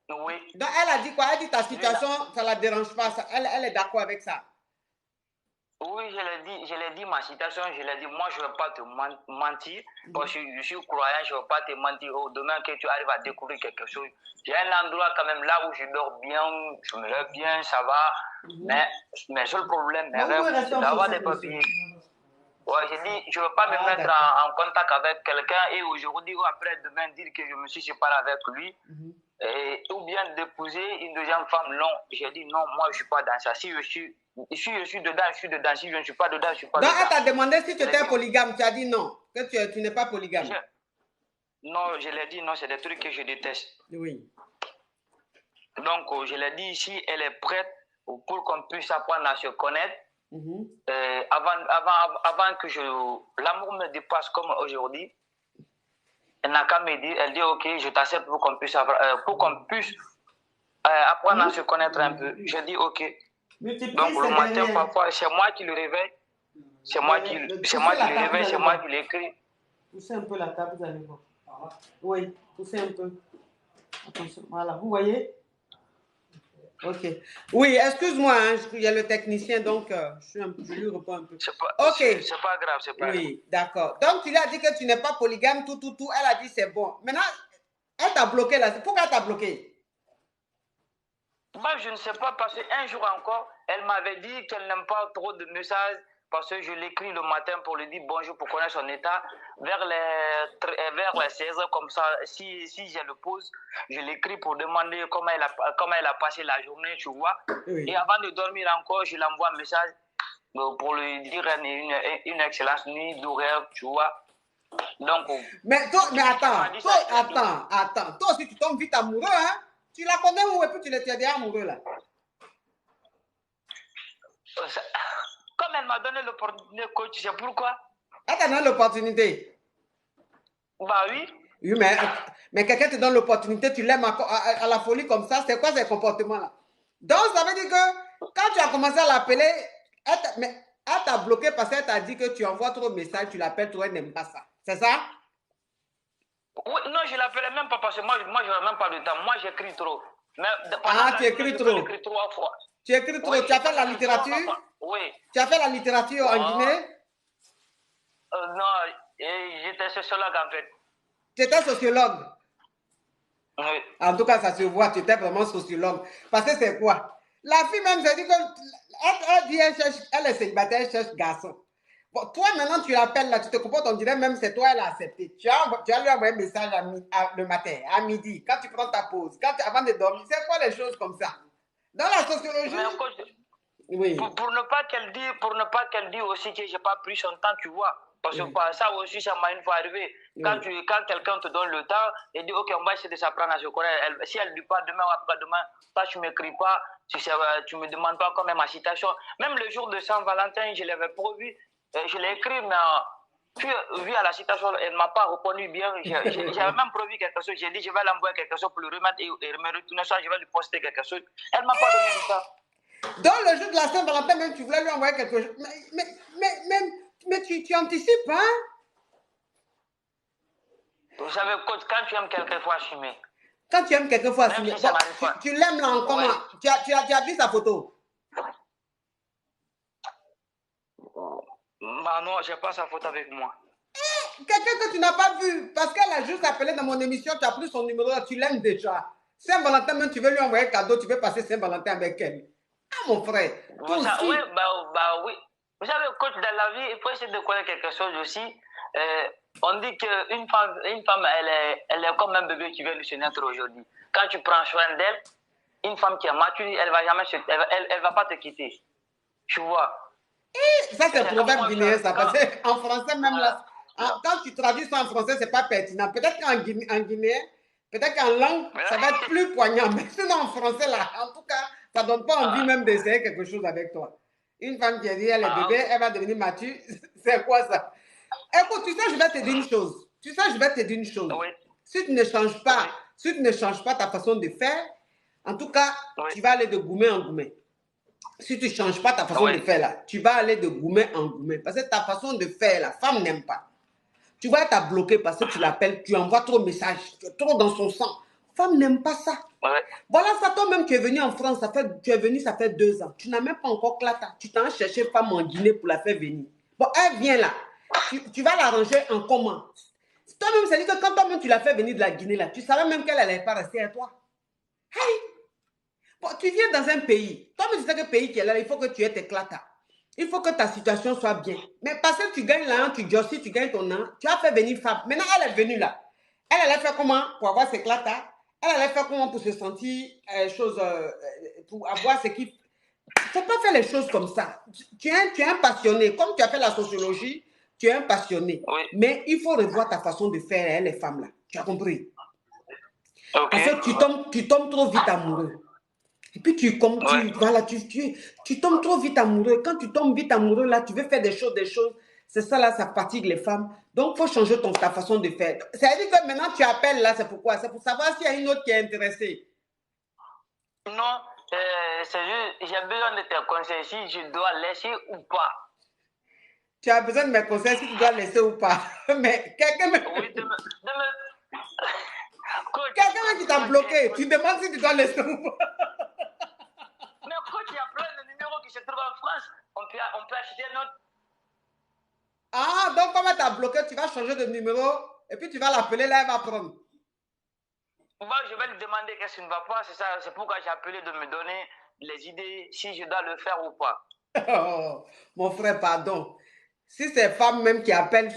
Oui. Donc, elle a dit quoi? Elle a dit ta situation, ça ne la dérange pas. Elle est d'accord avec ça. Oui, je l'ai dit ma situation, je l'ai dit, moi je ne vais pas te mentir, parce que je suis croyant, je ne vais pas te mentir. Demain que tu arrives à découvrir quelque chose. J'ai un endroit quand même là où je dors bien, je me lève bien, ça va. Mais mes seuls problèmes, c'est d'avoir des papiers. Ouais, j'ai dit, je ne veux pas me mettre en contact avec quelqu'un et aujourd'hui ou après demain dire que je me suis séparé avec lui. Ou bien d'épouser une deuxième femme. Non, j'ai dit non, moi je ne suis pas dans ça. Si je suis dedans, je suis dedans. Si je ne suis pas dedans, je ne suis pas dedans. Donc elle t'a demandé si tu étais polygame, tu as dit non, que tu n'es pas polygame. Non, je l'ai dit non, c'est des trucs que je déteste. Oui. Donc je l'ai dit, si elle est prête pour qu'on puisse apprendre à se connaître, avant que l'amour me dépasse comme aujourd'hui, elle n'a qu'à me dire, elle dit ok, je t'accepte pour qu'on puisse apprendre à se connaître un peu. Je dis ok. Donc le matin, parfois, c'est moi qui le réveille. C'est moi qui le réveille, c'est moi qui l'écris. Poussez un peu la table, vous allez voir. Oui, poussez un peu. Attention, voilà, vous voyez? Ok. Oui, excuse-moi, hein, il y a le technicien, donc je lui réponds un peu. C'est pas grave, c'est pas grave. Oui, d'accord. Donc tu lui as dit que tu n'es pas polygame, tout. Elle a dit c'est bon. Maintenant, elle t'a bloqué là. Pourquoi elle t'a bloqué? Moi, je ne sais pas, parce qu'un jour encore, elle m'avait dit qu'elle n'aime pas trop de messages, parce que je l'écris le matin pour lui dire bonjour, pour connaître son état. Vers les 16 h comme ça, si je le pose, je l'écris pour demander comment elle a passé la journée, tu vois. Oui. Et avant de dormir encore, je l'envoie un message pour lui dire une excellente nuit de rêve, tu vois. Donc, mais attends. Toi aussi, tu tombes vite amoureux, hein? Tu la connais où et puis tu l'étais déjà amoureux là? Comme elle m'a donné l'opportunité, coach, c'est pourquoi? Elle t'a donné l'opportunité? Bah oui. Oui, mais quelqu'un te donne l'opportunité, tu l'aimes à la folie comme ça, c'est quoi ces comportements-là? Donc, ça veut dire que quand tu as commencé à l'appeler, elle t'a bloqué parce qu'elle t'a dit que tu envoies trop de messages, tu l'appelles, toi, elle n'aime pas ça. C'est ça? Oui, non, je ne l'appelais même pas parce que moi je n'ai même pas de temps. Moi, j'écris trop. Mais tu écris trop? J'écris 3 fois. Tu écris trop? Oui, tu as fait la littérature? Oui. Tu as fait la littérature en Guinée? Non, j'étais sociologue en fait. Tu étais sociologue? Oui. En tout cas, ça se voit, tu étais vraiment sociologue. Parce que c'est quoi? La fille même, j'ai dit que elle dit elle est célibataire, elle cherche garçon. Bon, toi maintenant tu l'appelles là, tu te comportes, on dirait même c'est toi, elle a accepté. Tu as lui envoyé un message le matin, à midi, quand tu prends ta pause, avant de dormir. C'est quoi les choses comme ça? Dans la sociologie. Mais coach, oui. Pour ne pas qu'elle dise aussi que j'ai pas pris son temps, tu vois. Parce que ça aussi, ça m'a une fois arrivé. Quand quelqu'un te donne le temps et dit, ok, on va essayer de s'apprendre à se connaître. Si elle ne dit pas demain ou après-demain, toi, tu ne m'écris pas, tu ne me demandes pas quand même ma citation. Même le jour de Saint-Valentin, je l'avais prévu, je l'ai écrit, mais puis, vu à la citation, elle ne m'a pas répondu bien. J'avais même prévu quelque chose. J'ai dit, je vais l'envoyer quelque chose pour le remettre et me retourner ça, je vais lui poster quelque chose. Elle ne m'a pas donné du temps. Dans le jour de la Saint-Valentin, même, tu voulais lui envoyer quelque chose. Mais tu anticipes, hein? Vous savez, coach, quand tu aimes quelqu'un, il faut assumer. Quand tu aimes quelqu'un, il faut assumer. Si tu l'aimes là en comment? Ouais. Tu as vu sa photo? Bah non, je n'ai pas sa photo avec moi. Quelqu'un que tu n'as pas vu, parce qu'elle a juste appelé dans mon émission, tu as pris son numéro, tu l'aimes déjà. Saint-Valentin, même tu veux lui envoyer un cadeau, tu veux passer Saint-Valentin avec elle. Ah, mon frère. Oui, bah oui. Vous savez, coach, dans la vie, il faut essayer de connaître quelque chose aussi. On dit qu'une femme, elle est comme un bébé qui vient de se naître aujourd'hui. Quand tu prends soin d'elle, une femme qui est mature, elle va pas te quitter. Tu vois. Ça, c'est le proverbe guinéen, ça. Parce qu'en français, même là, quand tu traduis ça en français, c'est pas pertinent. Peut-être qu'en guinéen, peut-être qu'en langue, ça va être plus poignant. Mais sinon, en français, là, en tout cas, ça donne pas envie même d'essayer quelque chose avec toi. Une femme qui a dit, elle est bébé, elle va devenir mature. C'est quoi ça? Écoute, tu sais, je vais te dire une chose. Oui. Si tu ne changes pas, ta façon de faire, en tout cas, tu vas aller de gourmet en gourmet. Si tu ne changes pas ta façon de faire là, tu vas aller de gourmet en gourmet. Parce que ta façon de faire, la femme n'aime pas. Tu vas être bloqué parce que tu l'appelles, tu envoies trop de messages, tu es trop dans son sang. Femme n'aime pas ça. Voilà ça, toi-même, tu es venu en France, ça fait 2 ans. Tu n'as même pas encore clata. Tu t'en cherché femme en Guinée pour la faire venir. Bon, elle vient là. Tu vas l'arranger en comment? Toi-même, c'est-à-dire que quand toi-même tu l'as fait venir de la Guinée là, tu savais même qu'elle n'allait pas rester à toi. Hey! Bon, tu viens dans un pays. Toi-même, tu sais que pays qui est là, il faut que tu aies tes clatas. Il faut que ta situation soit bien. Mais parce que tu gagnes là, tu jossis, tu gagnes ton an, tu as fait venir femme. Maintenant, elle est venue là. Elle allait faire comment pour avoir ses clatas? Elle allait faire comment pour se sentir pour avoir ce qui... Tu ne peux pas faire les choses comme ça. Tu es un passionné. Comme tu as fait la sociologie, tu es un passionné. Oui. Mais il faut revoir ta façon de faire, les femmes là. Tu as compris? Parce que tu tombes trop vite amoureux. Et puis tu tombes trop vite amoureux. Quand tu tombes vite amoureux, là, tu veux faire des choses. C'est ça, là, ça fatigue les femmes. Donc, il faut changer ta façon de faire. C'est-à-dire que maintenant, tu appelles là, c'est pourquoi? C'est pour savoir s'il y a une autre qui est intéressée. Non, c'est juste, j'ai besoin de tes conseils, si je dois laisser ou pas. Tu as besoin de mes conseils, si tu dois laisser ou pas. Mais quelqu'un quelqu'un qui t'a bloqué, tu demandes si tu dois laisser ou pas. Mais coach, il y a plein de numéros qui se trouvent en France. On peut acheter un autre. Ah, donc comme elle t'a bloqué, tu vas changer de numéro et puis tu vas l'appeler, là, elle va prendre. Moi, je vais lui demander qu'est-ce qui ne va pas. C'est pourquoi j'ai appelé de me donner les idées si je dois le faire ou pas. Oh, mon frère, pardon. Si c'est femmes même qui appellent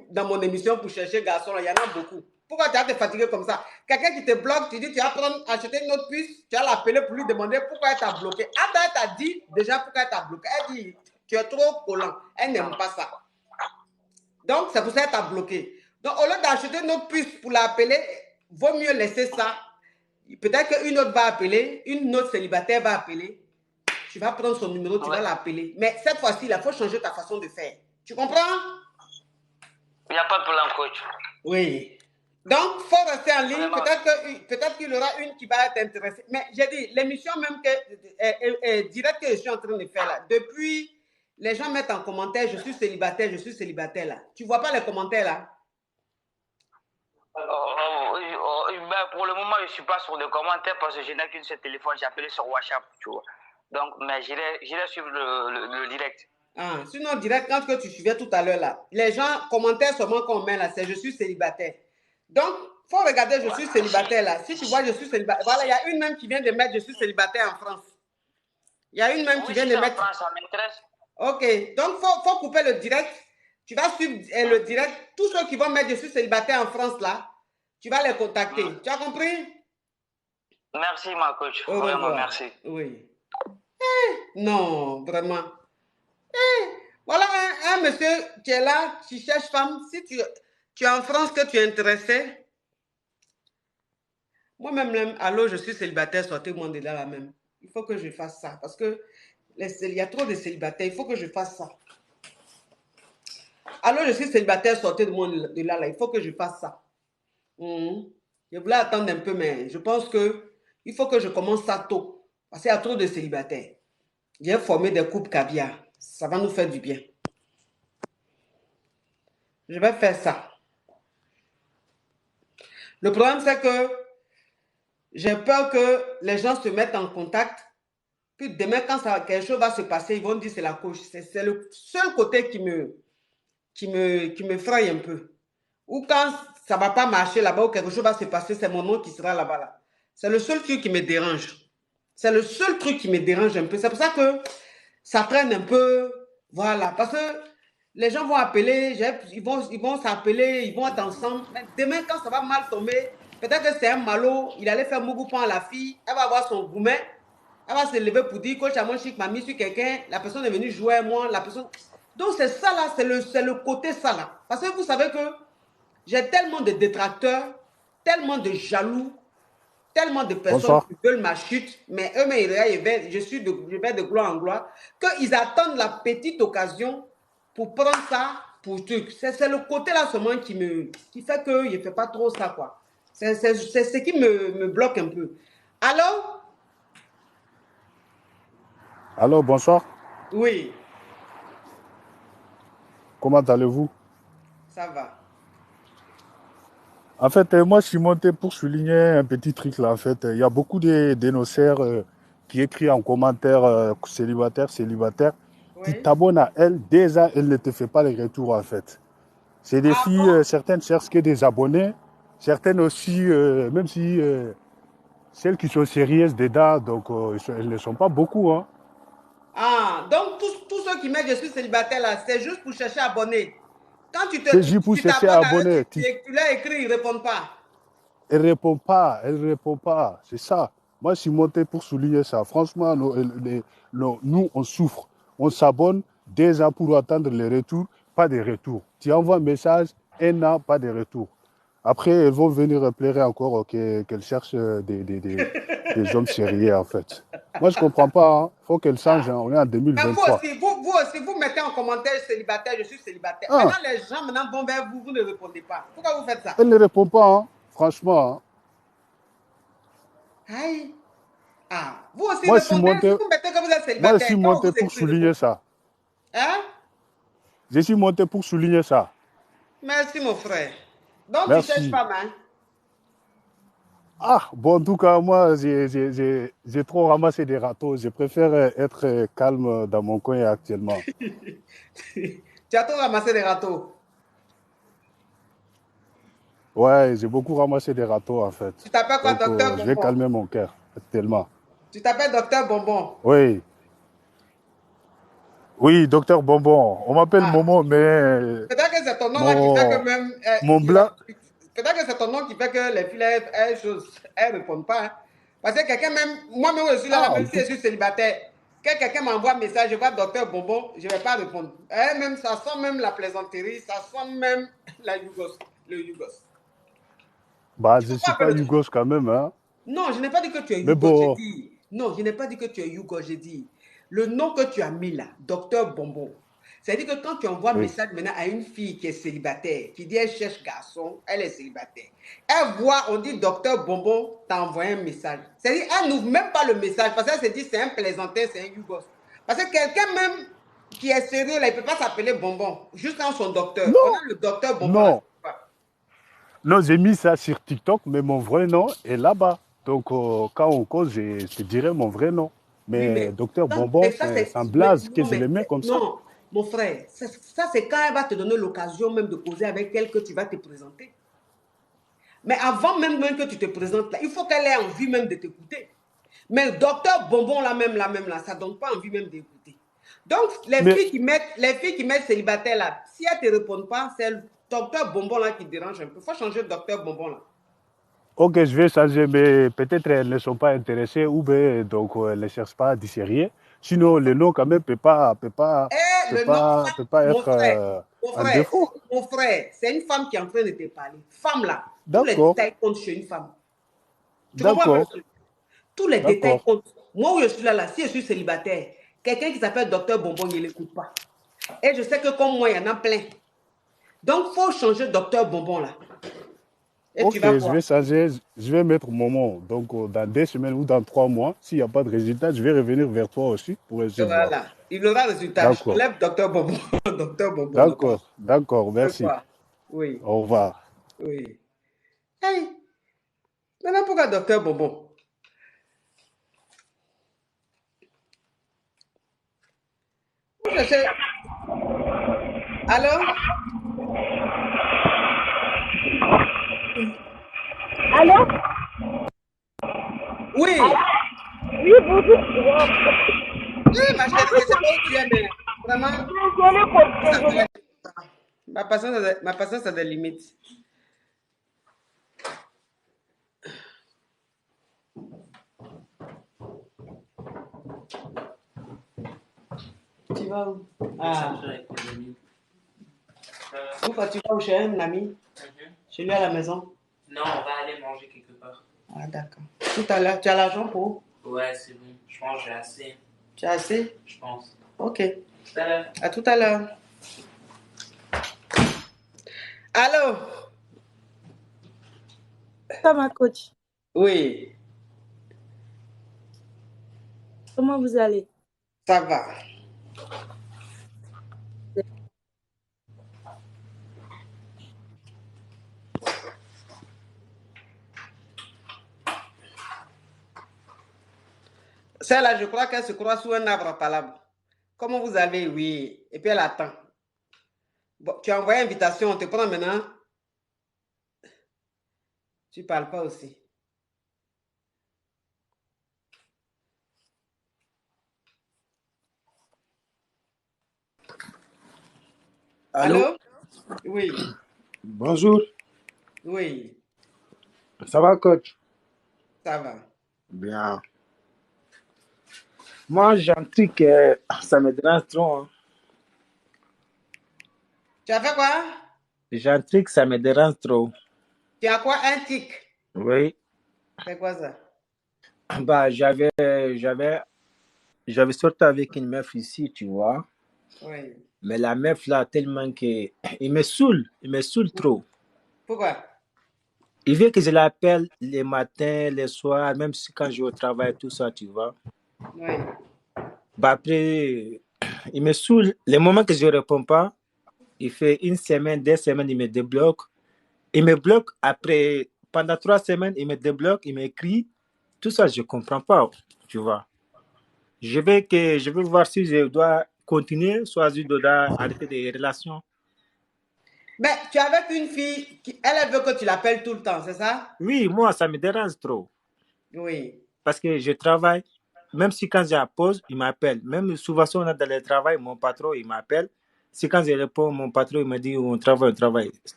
dans mon émission pour chercher garçon, il y en a beaucoup. Pourquoi tu vas te fatiguer comme ça? Quelqu'un qui te bloque, tu dis tu vas acheter une autre puce, tu vas l'appeler pour lui demander pourquoi elle t'a bloqué. Après, elle t'a dit déjà pourquoi elle t'a bloqué. Elle dit tu es trop collant. Elle n'aime pas ça. Donc, c'est pour ça qu'elle t'a bloqué. Donc, au lieu d'acheter une autre puce pour l'appeler, vaut mieux laisser ça. Peut-être qu'une autre va appeler, une autre célibataire va appeler. Tu vas prendre son numéro, tu vas l'appeler. Mais cette fois-ci, il faut changer ta façon de faire. Tu comprends? Il n'y a pas de problème, coach. Oui. Donc, il faut rester en ligne. Peut-être qu'il y aura une qui va être intéressée. Mais j'ai dit, l'émission même directe que je suis en train de faire là, depuis, les gens mettent en commentaire, je suis célibataire là. Tu ne vois pas les commentaires là? Ben, pour le moment, je ne suis pas sur les commentaires parce que je n'ai qu'une seule téléphone. J'ai appelé sur WhatsApp, tu vois. Donc, mais j'irai suivre le direct. Ah, sinon, direct, quand tu suivais tout à l'heure là, les gens commentaient seulement qu'on met là, c'est je suis célibataire. Donc, il faut regarder je suis célibataire là. Si tu vois je suis célibataire, voilà, il y a une même qui vient de mettre je suis célibataire en France. Il y a une même qui Oui, vient si de c'est en mettre. France, ça m'intéresse. Ok, donc faut couper le direct. Tu vas suivre le direct. Tous ceux qui vont mettre je suis célibataire en France là, tu vas les contacter. Tu as compris? Merci, ma coach. Au Vraiment, revoir. merci. Oui. Non, vraiment. Voilà un monsieur qui est là, qui cherche femme. Si tu es en France, que tu es intéressé. Moi-même, allô, je suis célibataire, sortez-moi de là, même. Il faut que je fasse ça. Parce que il y a trop de célibataires. Il faut que je fasse ça. Allô, je suis célibataire, sortez de moi de là. Il faut que je fasse ça. Je voulais attendre un peu, mais je pense que il faut que je commence ça tôt. Parce qu'il y a trop de célibataires. J'ai formé des couples caviar. Ça va nous faire du bien. Je vais faire ça. Le problème, c'est que j'ai peur que les gens se mettent en contact. Puis demain, quand quelque chose va se passer, ils vont dire c'est la coach. C'est le seul côté qui me fraye un peu. Ou quand ça ne va pas marcher là-bas ou quelque chose va se passer, c'est mon nom qui sera là-bas. Là. C'est le seul truc qui me dérange. C'est le seul truc qui me dérange un peu. C'est pour ça que ça traîne un peu. Voilà. Parce que les gens vont appeler, ils vont s'appeler, ils vont être ensemble. Mais demain, quand ça va mal tomber, peut-être que c'est un malot, il allait faire mougoupan à la fille, elle va avoir son gourmet, elle va se lever pour dire, coach, mon chic m'a mis sur quelqu'un, la personne est venue jouer à moi, la personne... Donc c'est ça là, c'est le côté ça là. Parce que vous savez que j'ai tellement de détracteurs, tellement de jaloux, tellement de personnes qui veulent ma chute, mais eux, je vais de gloire en gloire, qu'ils attendent la petite occasion pour prendre ça pour truc. C'est le côté là seulement qui fait que je ne fais pas trop ça, quoi. C'est ce qui me bloque un peu. Allô? Allô, bonsoir. Oui. Comment allez-vous? Ça va. En fait, moi, je suis monté pour souligner un petit truc là. En fait, il y a beaucoup de dénonceurs qui écrivent en commentaire célibataire, Oui. qui t'abonnent à elle. Déjà, elle ne te fait pas les retours, en fait. C'est des filles, certaines cherchent que des abonnés, certaines aussi, même si celles qui sont sérieuses dedans, donc elles ne sont pas beaucoup. Hein. Ah, donc tous ceux qui mettent je suis célibataire là, c'est juste pour chercher abonné. Quand tu C'est juste pour chercher abonné. Tu leur écris, ils ne répondent pas. Elle ne répond pas, c'est ça. Moi, je suis monté pour souligner ça. Franchement, nous, on souffre. On s'abonne déjà pour attendre les retours, pas de retours. Tu envoies un message, elle n'a pas de retour. Après, elles vont venir pleurer encore qu'elles cherchent des hommes sérieux, en fait. Moi, je ne comprends pas. Il faut qu'elles changent. Hein. On est en 2023. Mais vous aussi, vous mettez en commentaire célibataire, je suis célibataire. Maintenant, les gens vont vers vous, vous ne répondez pas. Pourquoi vous faites ça? Elle ne répond pas, hein. Franchement. Hein. Aïe. Ah, vous aussi, moi, répondez, vous mettez que vous êtes célibataire. Moi, je suis monté pour souligner ça. Hein? Je suis monté pour souligner ça. Merci, mon frère. Donc, merci. Tu cherches pas mal. Ah, bon, en tout cas, moi, j'ai trop ramassé des râteaux. Je préfère être calme dans mon coin actuellement. Tu as trop ramassé des râteaux? Ouais, j'ai beaucoup ramassé des râteaux, en fait. Tu t'appelles quoi, docteur Bonbon? Je vais calmer mon cœur, actuellement. Tu t'appelles docteur Bonbon? Oui. Oui, docteur Bonbon. On m'appelle Momo, mais... Peut-être que c'est ton nom là qui fait que même... mon blanc... Peut-être que c'est ton nom qui fait que les filles, elles ne répondent pas. Hein. Parce que quelqu'un même... Moi-même, je suis là, même si je suis célibataire. Quand quelqu'un m'envoie un message, je vois docteur Bonbon, je ne vais pas répondre. Même, ça sent même la plaisanterie, ça sent même le Yougos. Bah, je ne suis pas Yougos quand même, hein. Non, je n'ai pas dit que tu es Yougos, j'ai dit. Non, je n'ai pas dit que tu es Yougos, j'ai dit. Le nom que tu as mis là, docteur Bonbon, c'est-à-dire que quand tu envoies un message maintenant à une fille qui est célibataire, qui dit elle cherche garçon, elle est célibataire, elle voit, on dit docteur Bonbon, t'as envoyé un message. C'est-à-dire qu'elle n'ouvre même pas le message parce qu'elle se dit c'est un plaisantin, c'est un Yougos. Parce que quelqu'un même qui est sérieux là, il ne peut pas s'appeler Bonbon, juste dans son docteur. Non. On a le docteur Bonbon. Non. Non, j'ai mis ça sur TikTok, mais mon vrai nom est là-bas. Donc, quand on cause, je te dirai mon vrai nom. Mais docteur Bonbon, c'est un blaze que je le mets comme ça. Non, mon frère, ça c'est quand elle va te donner l'occasion même de causer avec elle que tu vas te présenter. Mais avant même que tu te présentes là, il faut qu'elle ait envie même de t'écouter. Mais docteur Bonbon, là, ça donne pas envie même d'écouter. Donc, les Mais, filles qui mettent célibataire, là, si elles te répondent pas, c'est le docteur Bonbon, là, qui dérange un peu. Il faut changer de docteur Bonbon, là. ok, je vais changer, mais peut-être elles ne sont pas intéressées ou bien donc elles ne cherchent pas à discerner. Sinon, le nom quand même Le nom, peut pas mon être frère, un défaut. c'est une femme qui est en train de te parler. Femme, là, tous les D'accord, détails comptent chez une femme. Tu comprends, d'accord, monsieur? Tous les détails d'accord. comptent. Moi, où je suis là, si je suis célibataire, quelqu'un qui s'appelle docteur Bonbon, il ne l'écoute pas. Et je sais que comme moi, il y en a plein. Donc, il faut changer de docteur Bonbon, là. Et tu Ok, vas je voir. vais changer, je vais mettre mon nom. Donc, dans 2 semaines ou dans 3 mois, s'il n'y a pas de résultat, je vais revenir vers toi aussi pour essayer de voir. Voilà. Il aura le résultat. Je te D'accord, lève docteur Bonbon. Docteur Bonbon, là-bas. d'accord, d'accord, Tu peux merci. voir. Oui, Au revoir. oui. Hey, maintenant, pourquoi docteur Bonbon? Vous cherchez. Allô? Allô? Oui. Oui, bonjour. Oui, ma chérie, je ne sais pas où tu es, mais vraiment, Désolée. ma patience a des limites. Tu vas où? Ah, pourquoi tu vas où chez un ami? Chez lui à la maison? Non, on va aller manger quelque part. Ah, d'accord. Tout à l'heure, tu as l'argent pour? Ouais, c'est bon. Je pense que j'ai assez. Tu as assez? Je pense. Ok. Tout à l'heure. À tout à l'heure. Allô? Ça va, coach? Oui, Comment vous allez? ça va. Celle-là, je crois qu'elle se croit sous un arbre à palabre. Comment vous avez? Oui. Et puis elle attend. Bon, tu as envoyé invitation, on te prend maintenant. Tu parles pas aussi. Allô? Allô? Oui, Bonjour. oui, Ça va, coach? ça va. Bien. Moi, j'ai un truc, ça me dérange trop, hein. Tu as fait quoi? J'ai un truc, ça me dérange trop. Tu as quoi? Un tic? Oui. C'est quoi ça? Bah, j'avais sorti avec une meuf ici, tu vois. Oui. Mais la meuf là, tellement que il me saoule trop. Pourquoi? Il veut que je l'appelle les matins, les soirs, même si quand je vais au travail, tout ça, tu vois. Oui. Bah après, il me saoule. Les moments que je ne réponds pas, il fait 1 semaine, 2 semaines, il me débloque. Il me bloque après, pendant 3 semaines, il me débloque, il m'écrit. Tout ça, je ne comprends pas, tu vois. Je veux voir si je dois continuer, soit je dois arrêter des relations. Mais tu es avec une fille, elle veut que tu l'appelles tout le temps, c'est ça? Oui, moi, ça me dérange trop. Oui. Parce que je travaille, même si quand j'ai la pause, il m'appelle. Même souvent, si on est dans le travail, mon patron, il m'appelle. Si quand je réponds, mon patron, il me dit, on travaille.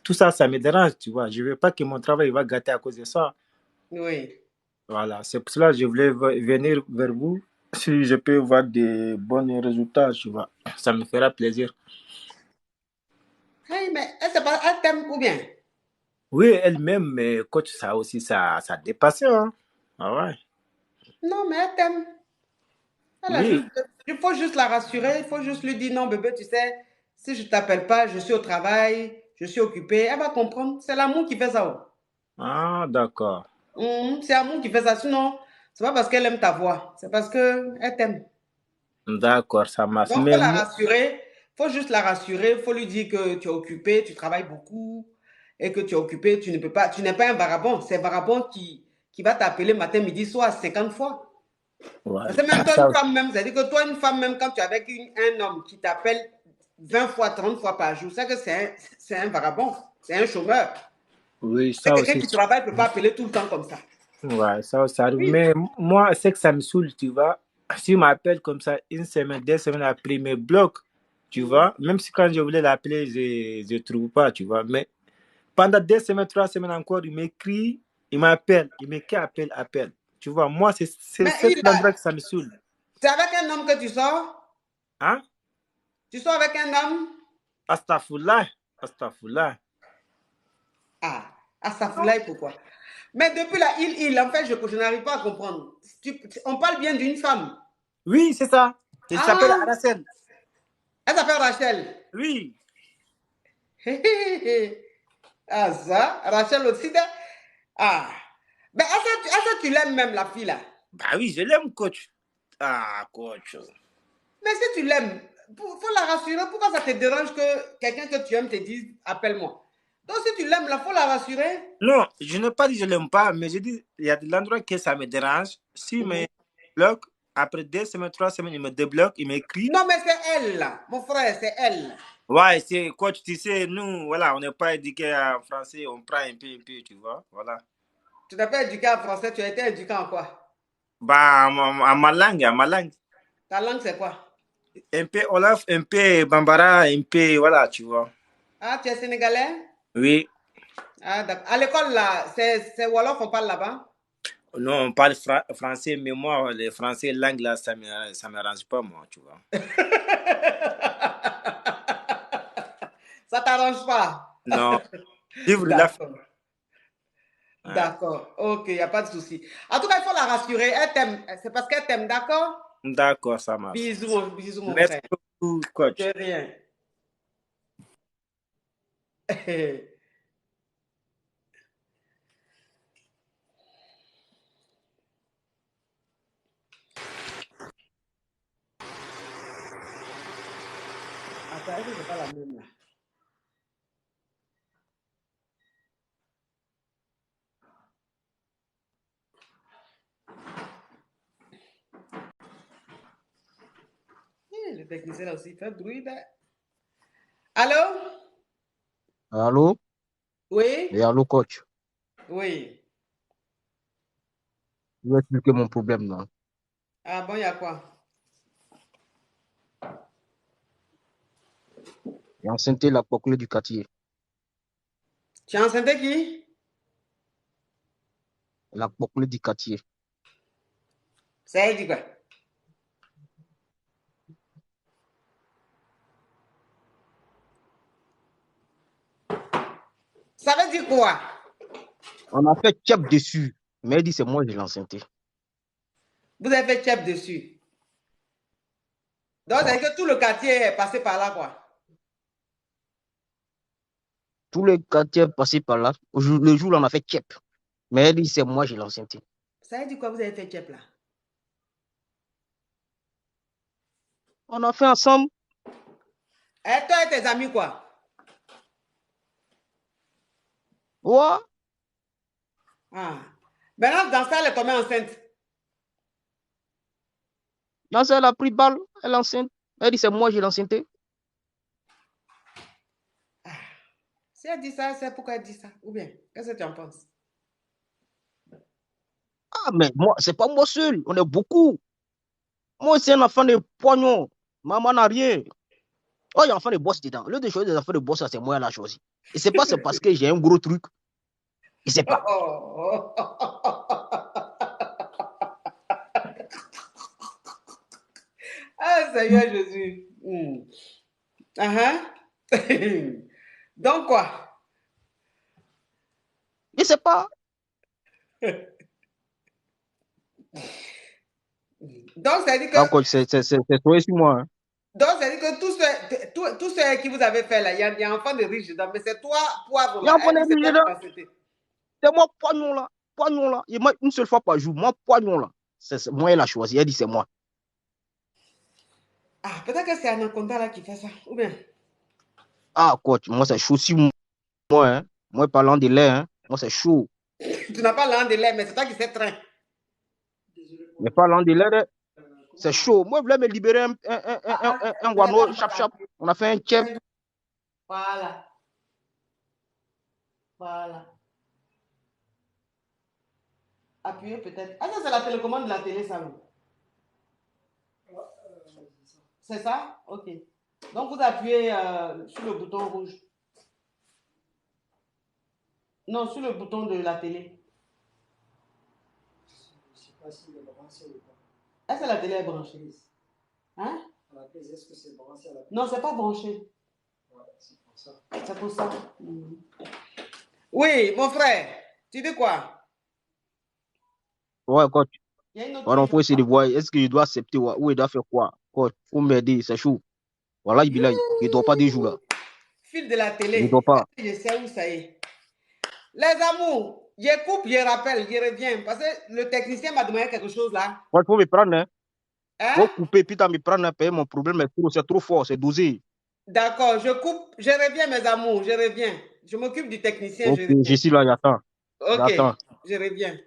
Tout ça, ça me dérange, tu vois. Je ne veux pas que mon travail va gâter à cause de ça. Oui. Voilà, c'est pour cela que je voulais venir vers vous. Si je peux voir des bons résultats, tu vois, ça me fera plaisir. Hey, mais elle t'aime ou bien? Oui, elle-même, mais coach, ça aussi, ça dépasse, hein. Ah ouais. Non, mais elle t'aime. Oui. Il faut juste la rassurer, il faut juste lui dire non, bébé, tu sais, si je ne t'appelle pas, je suis au travail, je suis occupée. Elle va comprendre. C'est l'amour qui fait ça. Oh. Ah, d'accord. C'est l'amour qui fait ça. Sinon, c'est pas parce qu'elle aime ta voix, c'est parce qu'elle t'aime. D'accord, ça marche. Donc, il Mais faut la rassurer. Il faut juste la rassurer. Il faut lui dire que tu es occupé, tu travailles beaucoup et que tu es occupé, tu ne peux pas, tu n'es pas un vagabond. C'est un vagabond qui va t'appeler matin, midi, soir 50 fois. ouais. Parce que même toi, une femme, même, c'est-à-dire que toi, une femme, même quand tu es avec un homme qui t'appelle 20 fois, 30 fois par jour, c'est que c'est un vagabond, c'est un chômeur. Oui, C'est ça quelqu'un aussi. qui travaille ne peut pas appeler tout le temps comme ça. Ouais, ça arrive. Mais Oui. moi, c'est que ça me saoule, tu vois. Si on m'appelle comme ça, une semaine, 2 semaines après, il me bloque, tu vois. Même si quand je voulais l'appeler, je ne trouve pas, tu vois. Mais pendant 2 semaines, 3 semaines encore, il m'écrit, il m'appelle, il m'écrit, appelle. Tu vois, moi, c'est Mais cet endroit que ça me saoule. c'est avec un homme que tu sors? Hein? Tu sors avec un homme? Astaghfirullah, astaghfirullah. Ah, Astaghfirullah, pourquoi? Mais depuis là, en fait, je n'arrive pas à comprendre. On parle bien d'une femme. Oui, c'est ça. Il s'appelle Ah, Aracel. elle s'appelle Rachel. Oui. Ah, ça, Rachel aussi. Ah. Mais est-ce que tu l'aimes même, la fille là? Bah oui, je l'aime, coach. Ah, coach. Mais si tu l'aimes, il faut la rassurer. Pourquoi ça te dérange que quelqu'un que tu aimes te dise appelle-moi? Donc si tu l'aimes, il faut la rassurer. Non, je n'ai pas dit que je ne l'aime pas, mais je dis il y a de l'endroit que ça me dérange. S'il me bloque, après 2 semaines, 3 semaines, il me débloque, il m'écrit. Non, mais c'est elle là. Mon frère, c'est elle. Ouais, c'est coach, tu sais, nous, voilà, on n'est pas éduqué en français, on prend un peu, tu vois, voilà. Tu n'as pas éduqué en français, tu as été éduqué en quoi? Bah, en ma langue, en ma langue. Ta langue, c'est quoi? Un peu Olaf, un peu Bambara, un peu, voilà, tu vois. Ah, tu es sénégalais? Oui. Ah, d'accord. À l'école, là, c'est Wolof, on parle là-bas? Non, on parle français, mais moi, le français, langue, là, ça ne m'arrange pas, moi, tu vois. Ça t'arrange pas? Non. Vivre la. D'accord. D'accord. Ok, il n'y a pas de souci. En tout cas, il faut la rassurer. Elle t'aime. C'est parce qu'elle t'aime, d'accord? D'accord, ça marche. Bisous, mon Merci frère. beaucoup, coach. De rien. Attends, est-ce que c'est pas la même là? Le technicien là aussi fait bruit. Allô? Allô? Oui? Et allô, coach. Oui. Je vais expliquer mon problème là. Ah bon, il y a quoi? J'ai enceinté la coqueluche du quartier. Tu as enceinté qui? La coqueluche du quartier. Ça veut dire quoi? Ça veut dire quoi? On a fait tchèp dessus. Mais elle dit c'est moi qui l'ai enceinté. Vous avez fait tchèp dessus. Donc, ça veut dire que tout le quartier est passé par là, quoi. Tout le quartier est passé par là. Le jour où on a fait tchèp. Mais elle dit c'est moi qui l'ai enceinté. Ça veut dire quoi, vous avez fait tchèp là? On a fait ensemble. Et toi et tes amis, quoi? Ouais. Ah. Maintenant, dans ça, elle est tombée enceinte. Dans ça, elle a pris balle. Elle est enceinte. Elle dit c'est moi qui l'ai enceinté. Si elle dit ça, c'est pourquoi elle dit ça. Ou bien, qu'est-ce que tu en penses? Ah, mais moi, c'est pas moi seul. On est beaucoup. Moi, c'est un enfant de poignon. Maman n'a rien. Oh, il y a un enfant de boss dedans. L'autre des choses des enfants de boss, c'est moi qui l'a choisi. Et c'est pas c'est parce que j'ai un gros truc. Et c'est pas. Ah, Seigneur Jésus. Donc quoi? Et c'est pas. Donc, ça veut dire Ah, que, coach, c'est toi sur moi. Hein. donc, ça veut dire que tout ce qui vous avez fait là, il y a un enfant de riche dedans, mais c'est toi, poivre Il y a là. un point Elle dit c'est de toi vue là. qui l'as cité. C'est moi, poignon là. Poignon là. Il m'a une seule fois par jour. Moi, poignon là. C'est moi, elle a choisi. Elle dit c'est moi. Ah, peut-être que c'est Anaconda là qui fait ça. Ou bien? Ah, coach, moi, c'est chaud sur moi. Hein. Moi, parlant de lait, hein. Moi, c'est chaud. Tu n'as pas l'an de l'air, mais c'est toi qui sais train. Mais parlant de lait, c'est chaud. Moi, je voulais me libérer un guano, chap. On a fait un chef. Voilà. Voilà. Appuyez peut-être. Ah, ça, c'est la télécommande de la télé, ça. C'est ça? Ok. Donc, vous appuyez sur le bouton rouge. Non, sur le bouton de la télé. Je ne sais pas si elle est branchée ou pas. Est-ce que la télé est branchée? Hein? Est-ce que c'est branché à la prise? Non, c'est pas branché. Ouais, c'est pour ça. C'est pour ça. Oui, mon frère. Tu dis quoi? Ouais, coach. Il y a une autre Alors, fille. faut essayer de voir, est-ce qu'il doit accepter ou il doit faire quoi? Coach, faut m'aider, c'est chaud. Voilà, il ne dort pas des jours là. Fil de la Il ne télé. dort pas. Je sais où ça est. Les amours, je coupe, je rappelle, je reviens. Parce que le technicien m'a demandé quelque chose là. Il faut me prendre, hein? Hein? Faut couper, puis tu me prendre, payer mon problème, c'est trop fort, c'est dosé. D'accord, je coupe, je reviens, mes amours, je reviens. Je m'occupe du technicien, Ok, je reviens. je suis là, j'attends. Ok, J'attends. je reviens.